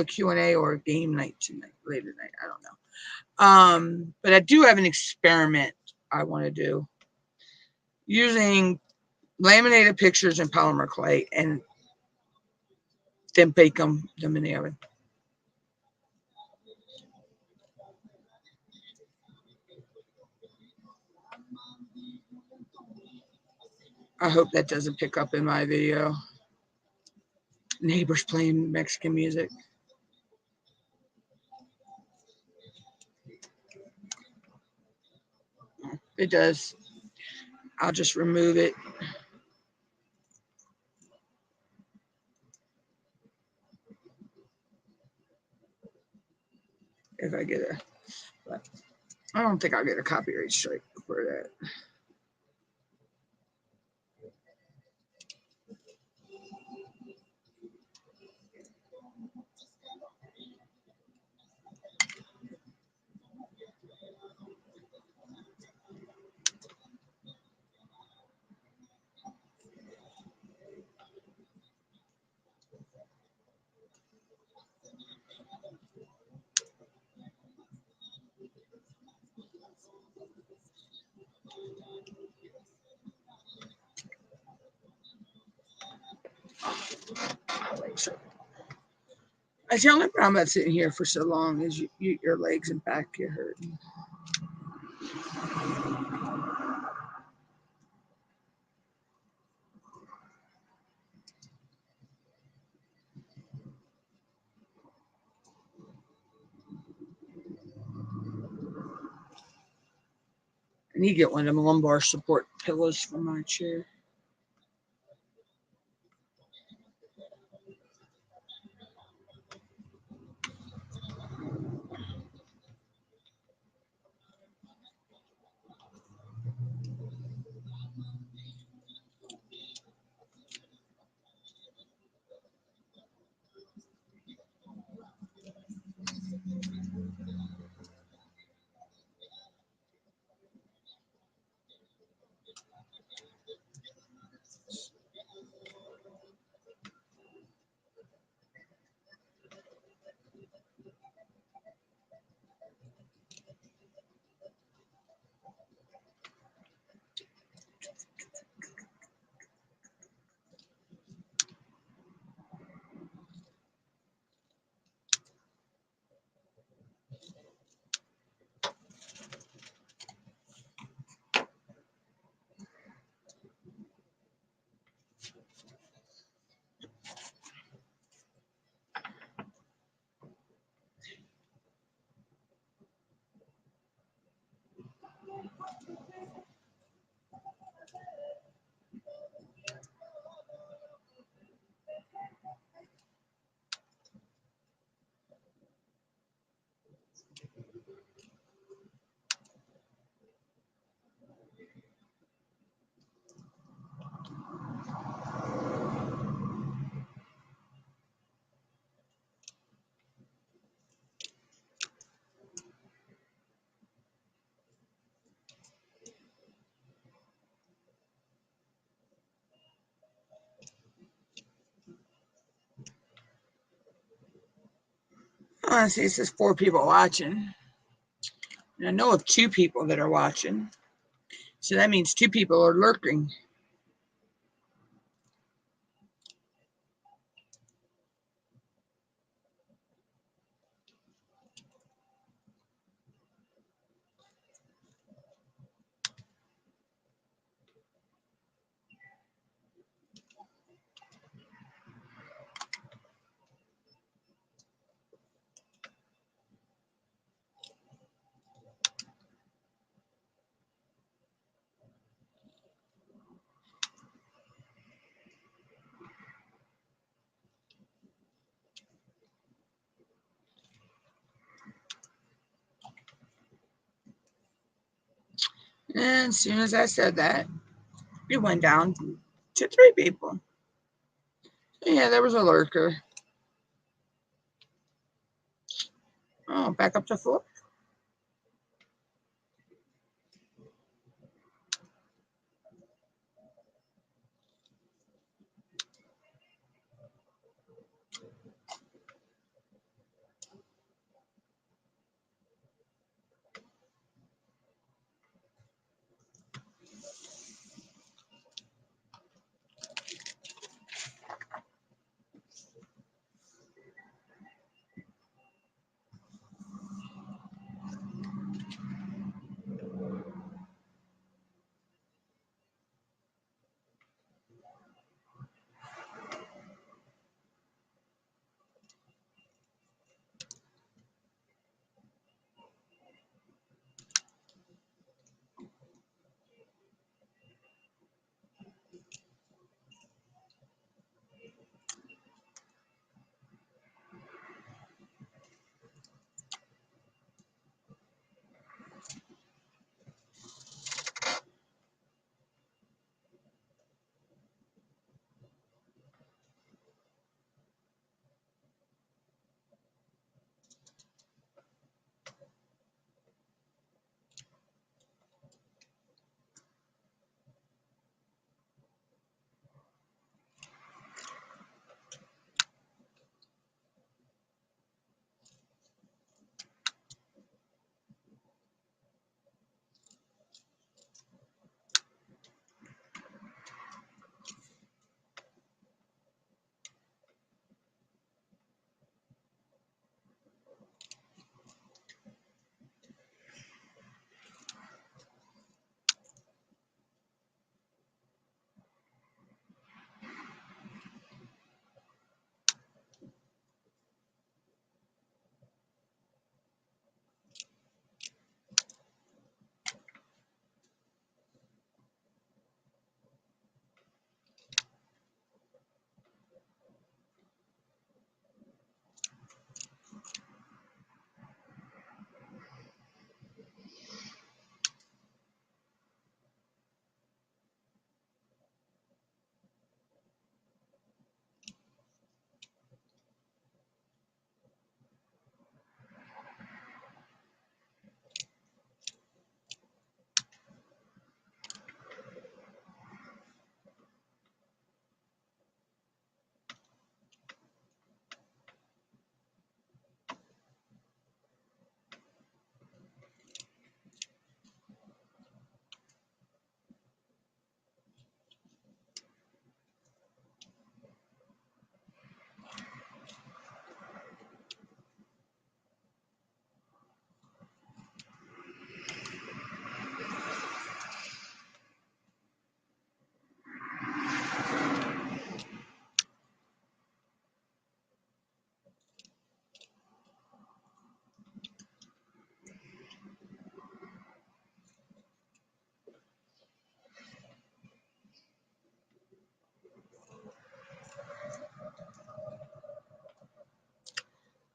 Q&A or a game night tonight, later night. I don't know. But I do have an experiment I want to do using laminated pictures and polymer clay and then bake them in the oven. I hope that doesn't pick up in my video. Neighbors playing Mexican music. It does. I'll just remove it. If I get but I don't think I'll get a copyright strike for that. That's the only problem about sitting here for so long is your legs and back get hurting. I need to get one of them lumbar support pillows for my chair. I see it says 4 people watching. And I know of 2 people that are watching. So that means 2 people are lurking. And as soon as I said that, it went down to 3 people. So yeah, there was a lurker. Oh, back up to 4.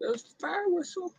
There's the fire whistle.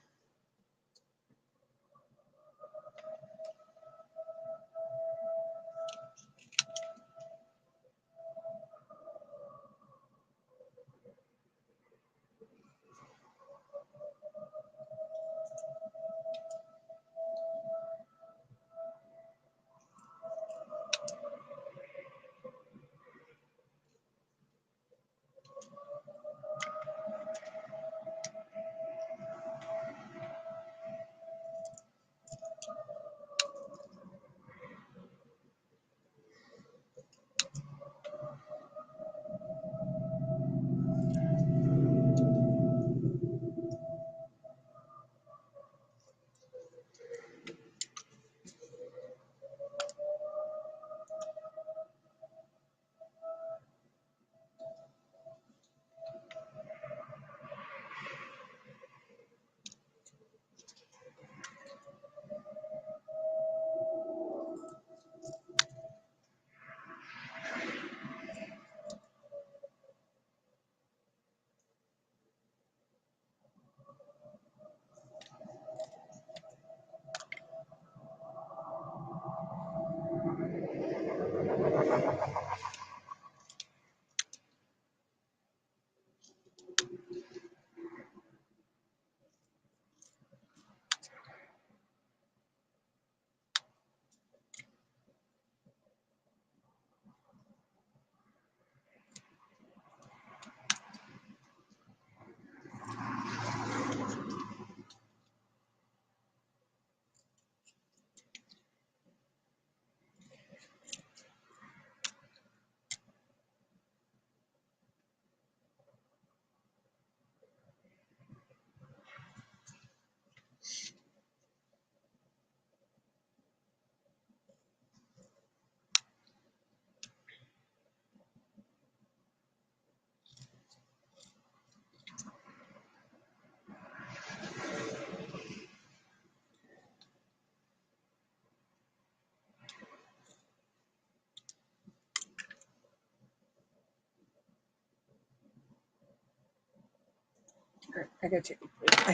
I gotta take a break.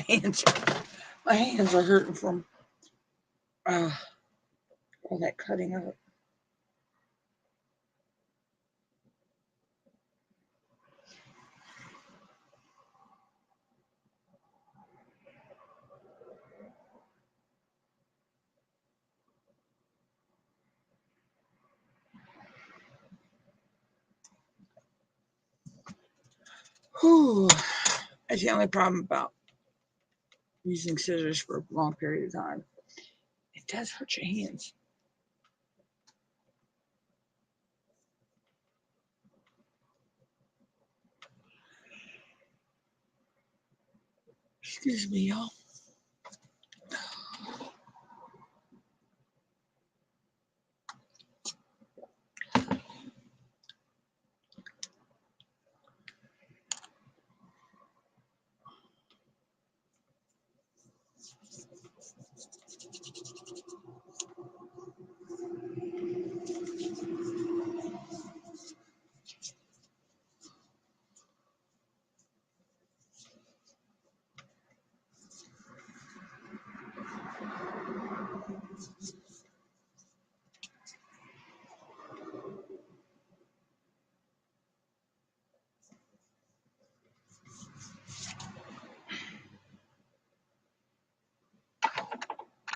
My hands are hurting from all that cutting up. Whew. That's the only problem about using scissors for a long period of time. It does hurt your hands. Excuse me, y'all.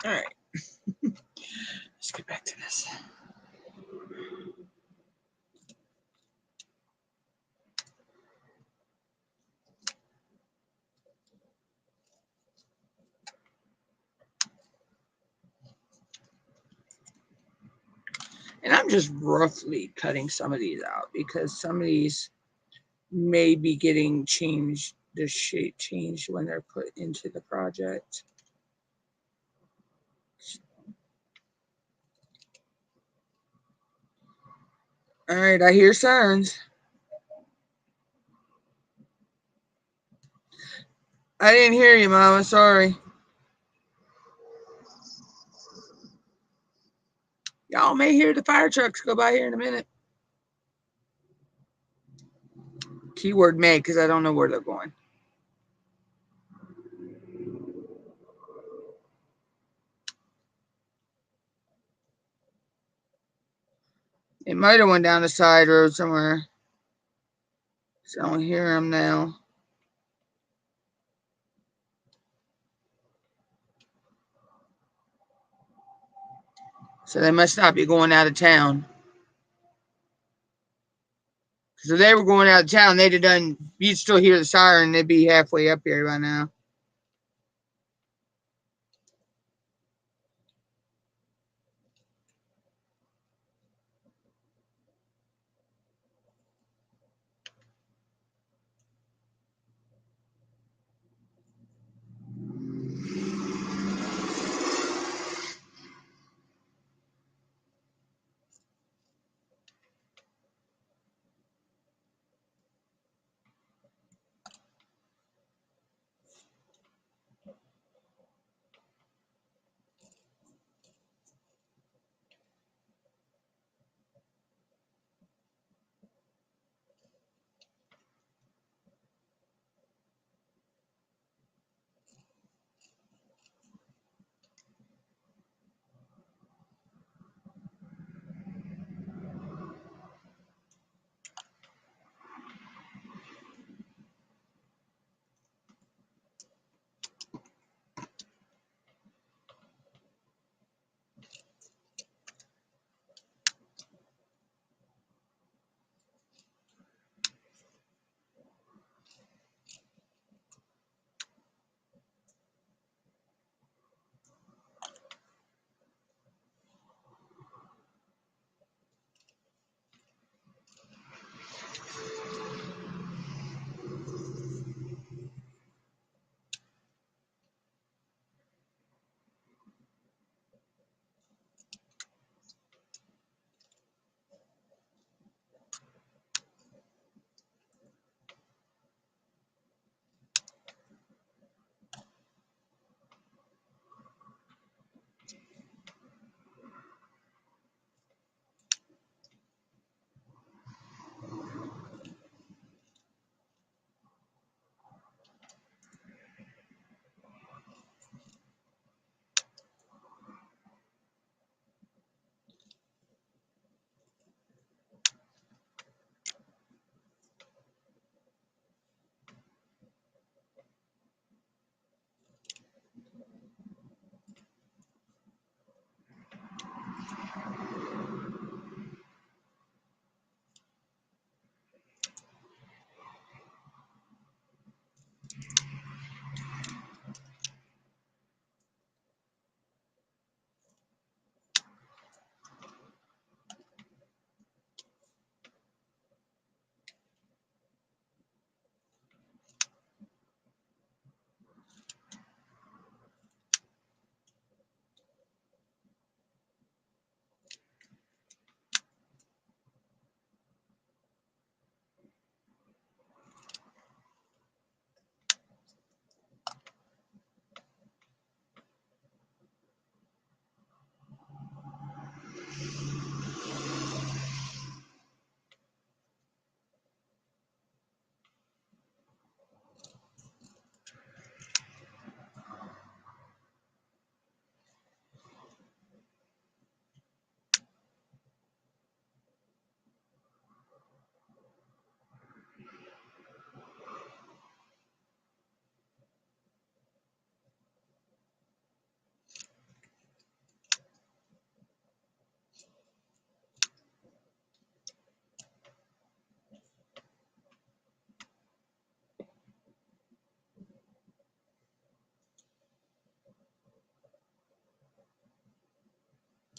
All right. Let's get back to this. And I'm just roughly cutting some of these out because some of these may be getting changed, the shape changed when they're put into the project. All right, I hear sirens. I didn't hear you, Mama. Sorry. Y'all may hear the fire trucks go by here in a minute. Keyword may, because I don't know where they're going. It might have went down the side road somewhere. So I don't hear them now. So they must not be going out of town. So if they were going out of town, they'd have done, you'd still hear the siren, they'd be halfway up here by now.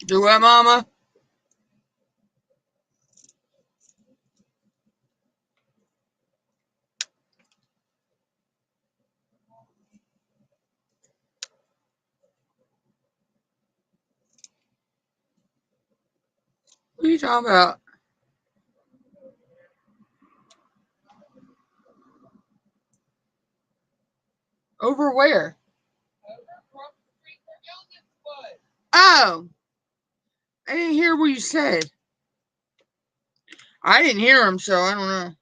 Do what, Mama? What are you talking about? Over where? Oh, I didn't hear what you said. I didn't hear him, so I don't know.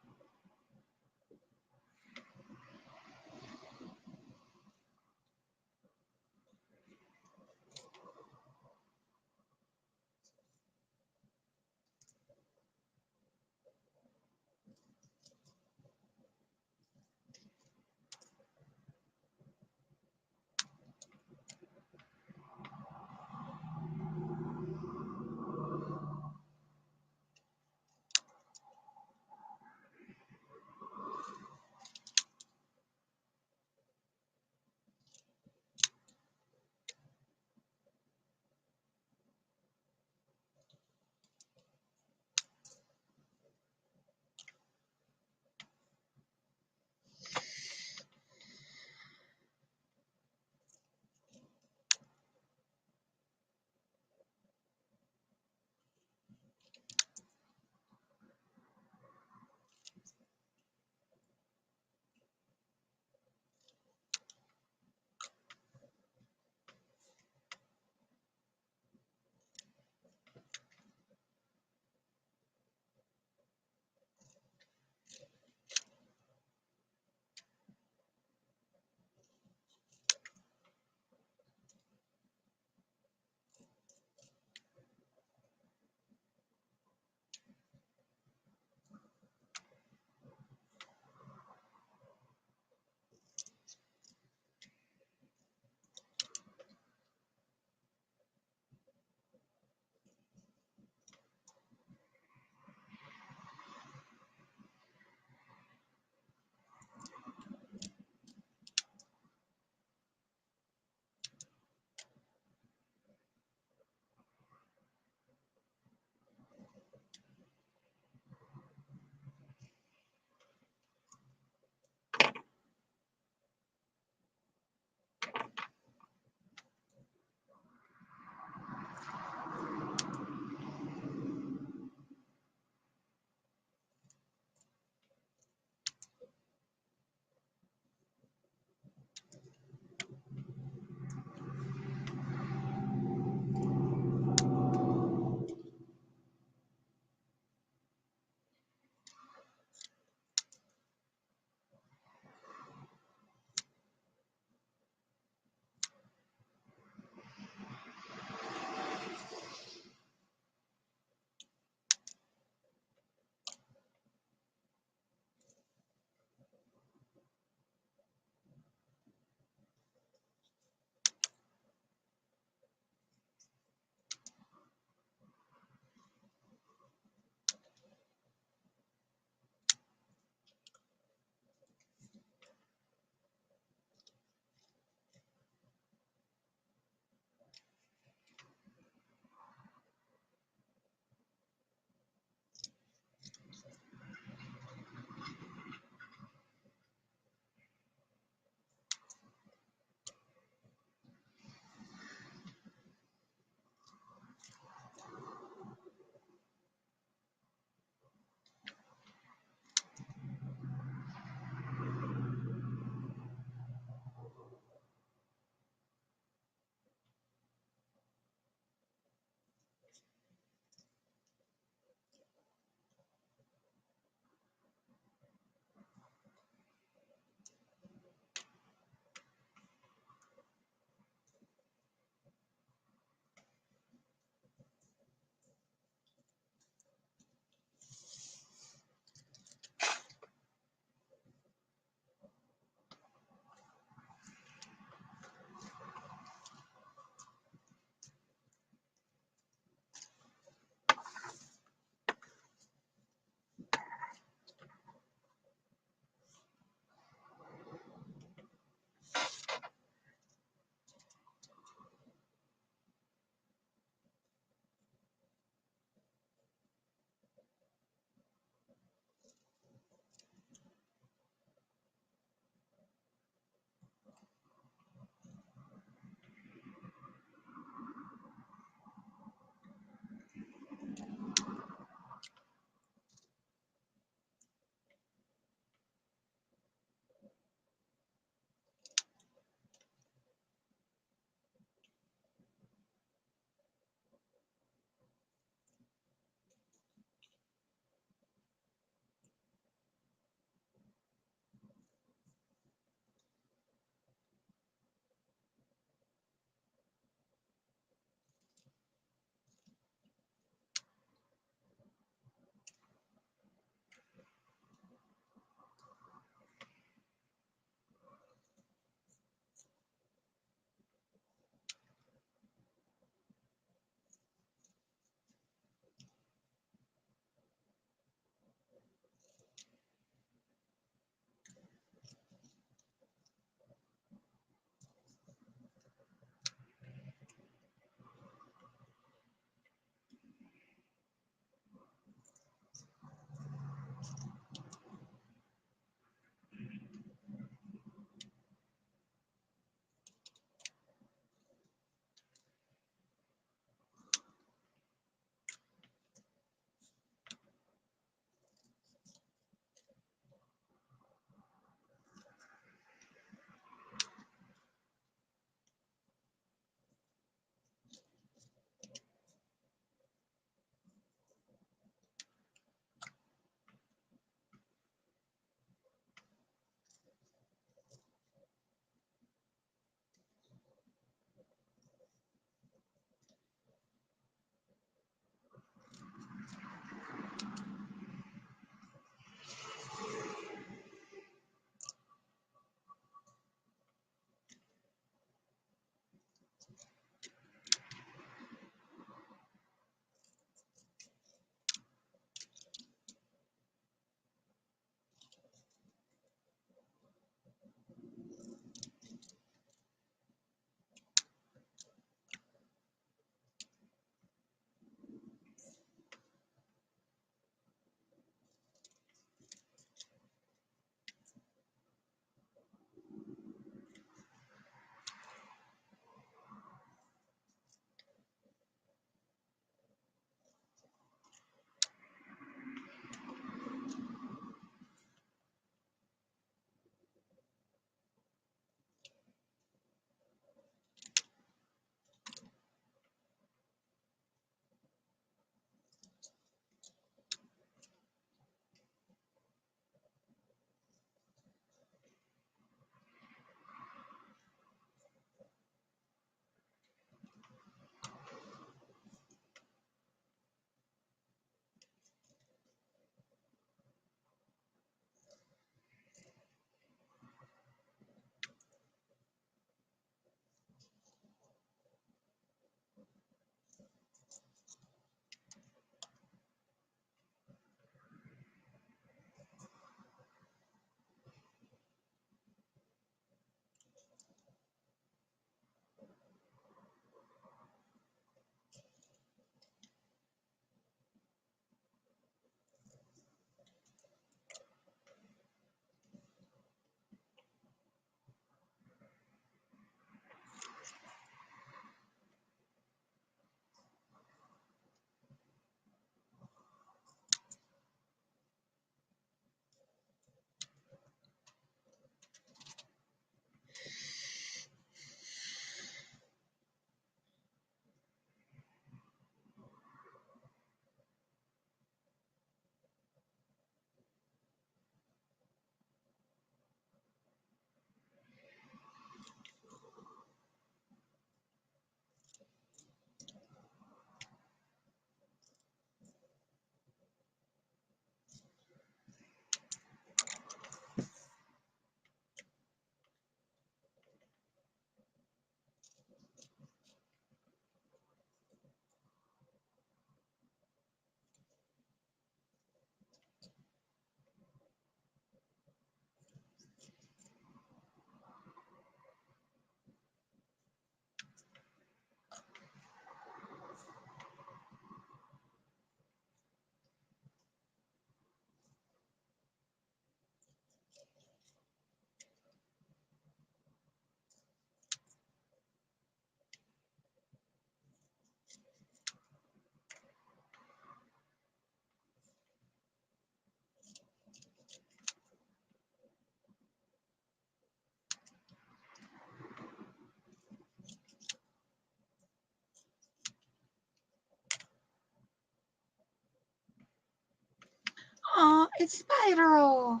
It's Spider.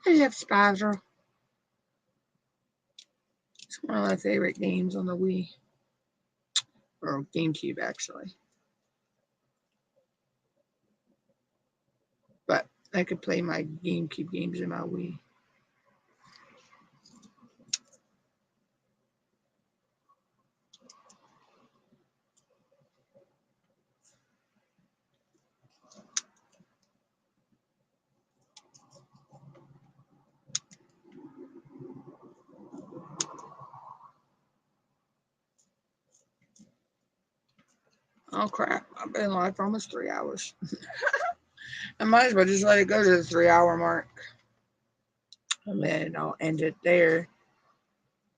I love Spider. It's one of my favorite games on the Wii. Or GameCube, actually. But I could play my GameCube games in my Wii. Oh crap, I've been live for almost 3 hours. I might as well just let it go to the 3 hour mark. And then I'll end it there.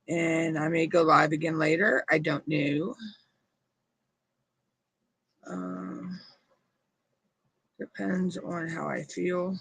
And I may go live again later. I don't know. Depends on how I feel.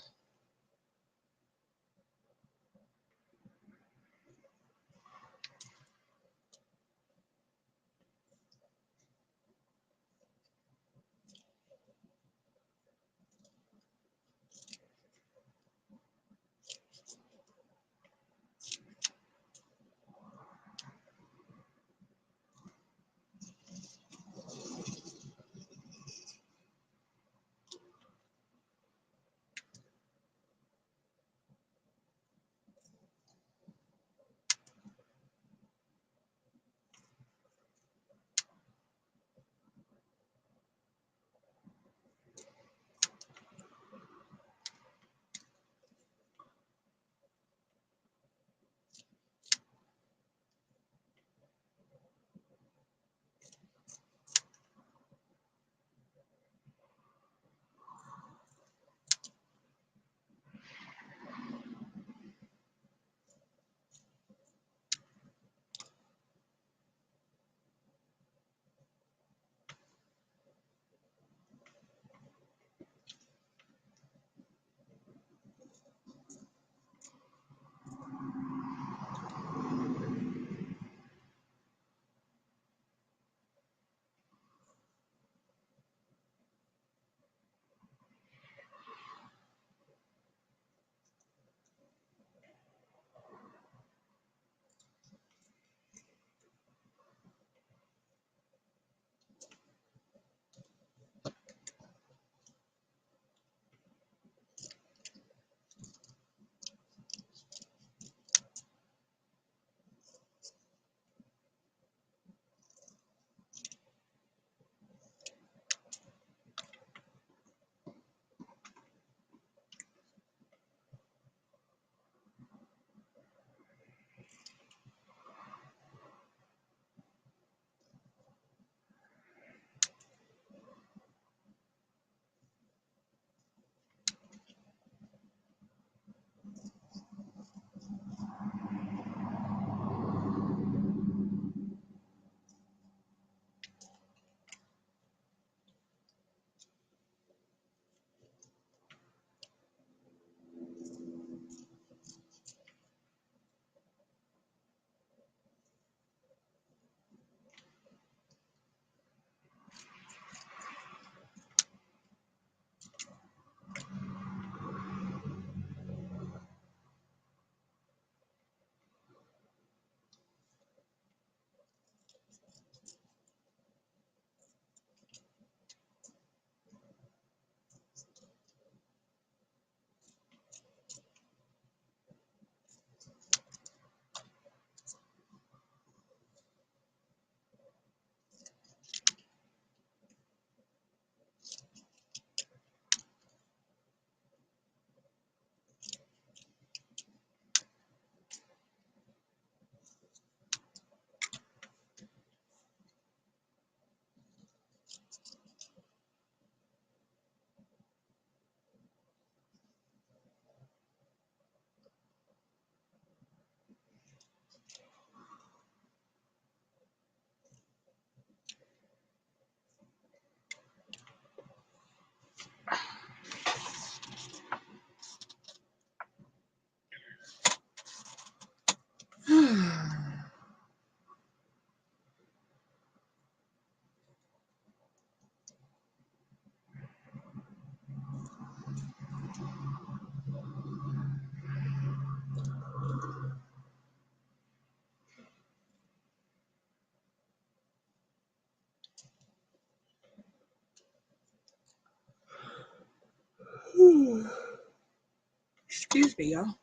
Excuse me, y'all.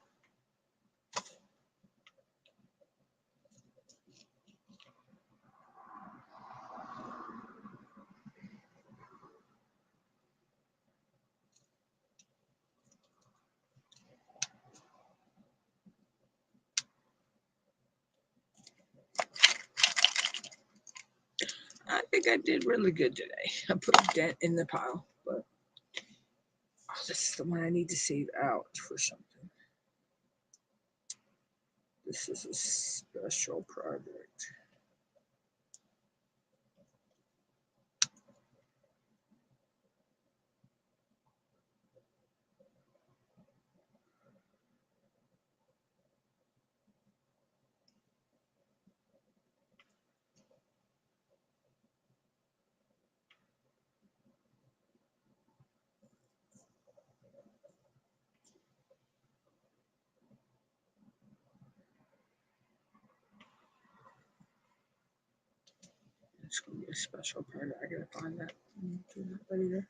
I think I did really good today. I put a dent in the pile, but this is the one I need to save out for something. This is a special project. It's going to be a special project. I got to find that. Do that later.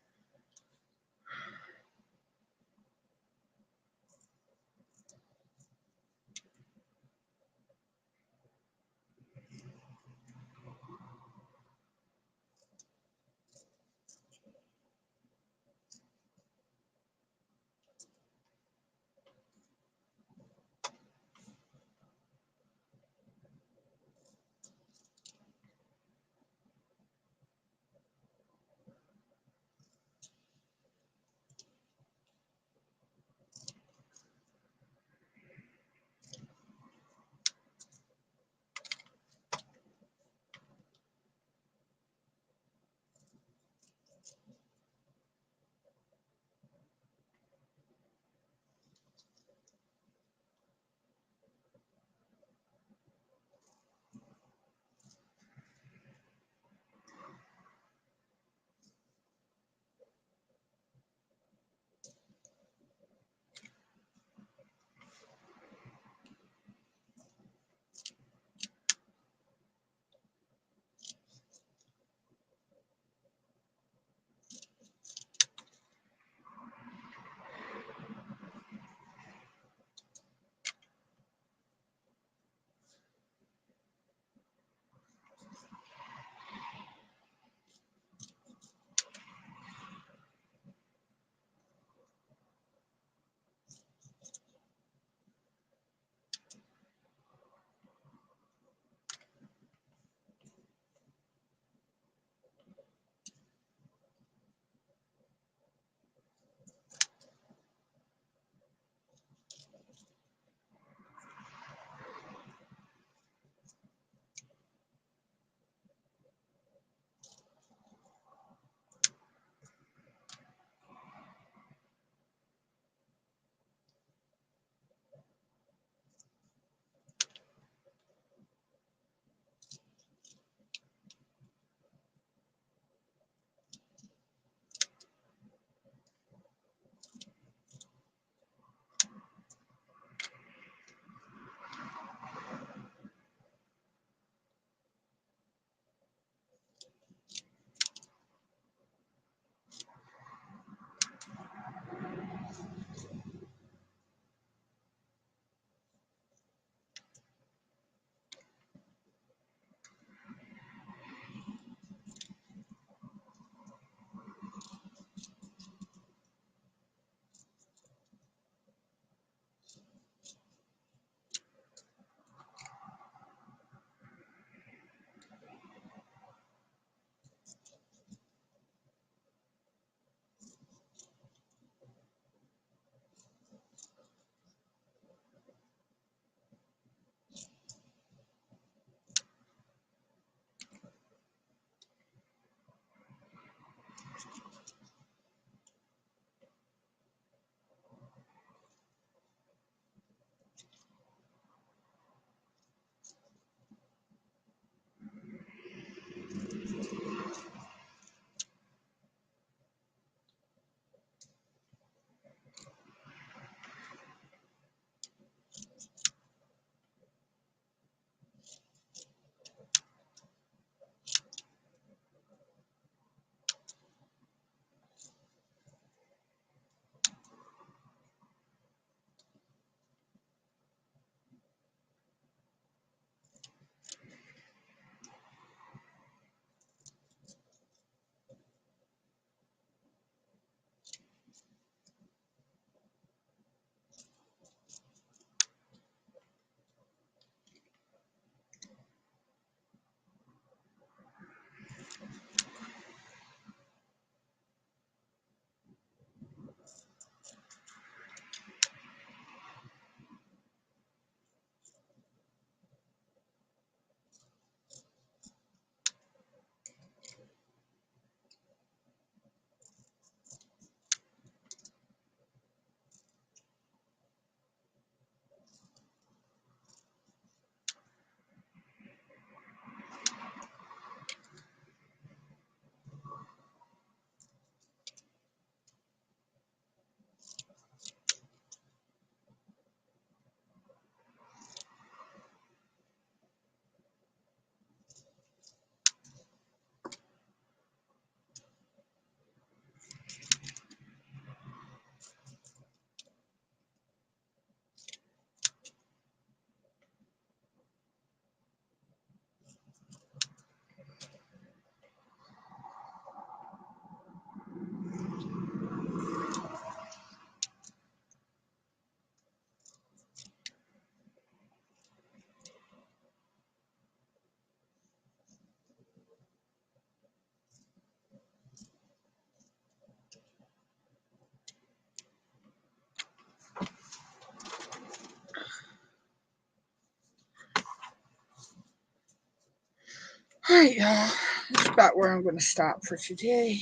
right, y'all. That's about where I'm going to stop for today.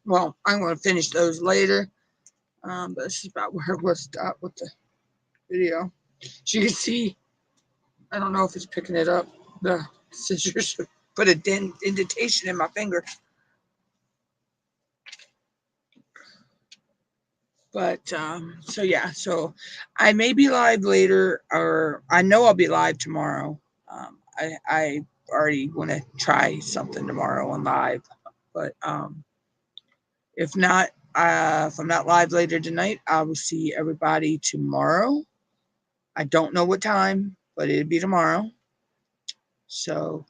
Well, I'm going to finish those later. But this is about where we'll stop with the video. As you can see, I don't know if it's picking it up. The scissors put a indentation in my finger. But, so yeah, so I may be live later, or I know I'll be live tomorrow. I already want to try something tomorrow on live, but if not, if I'm not live later tonight, I will see everybody tomorrow. I don't know what time, but it'll be tomorrow. So,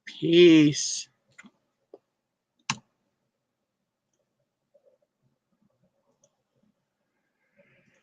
peace.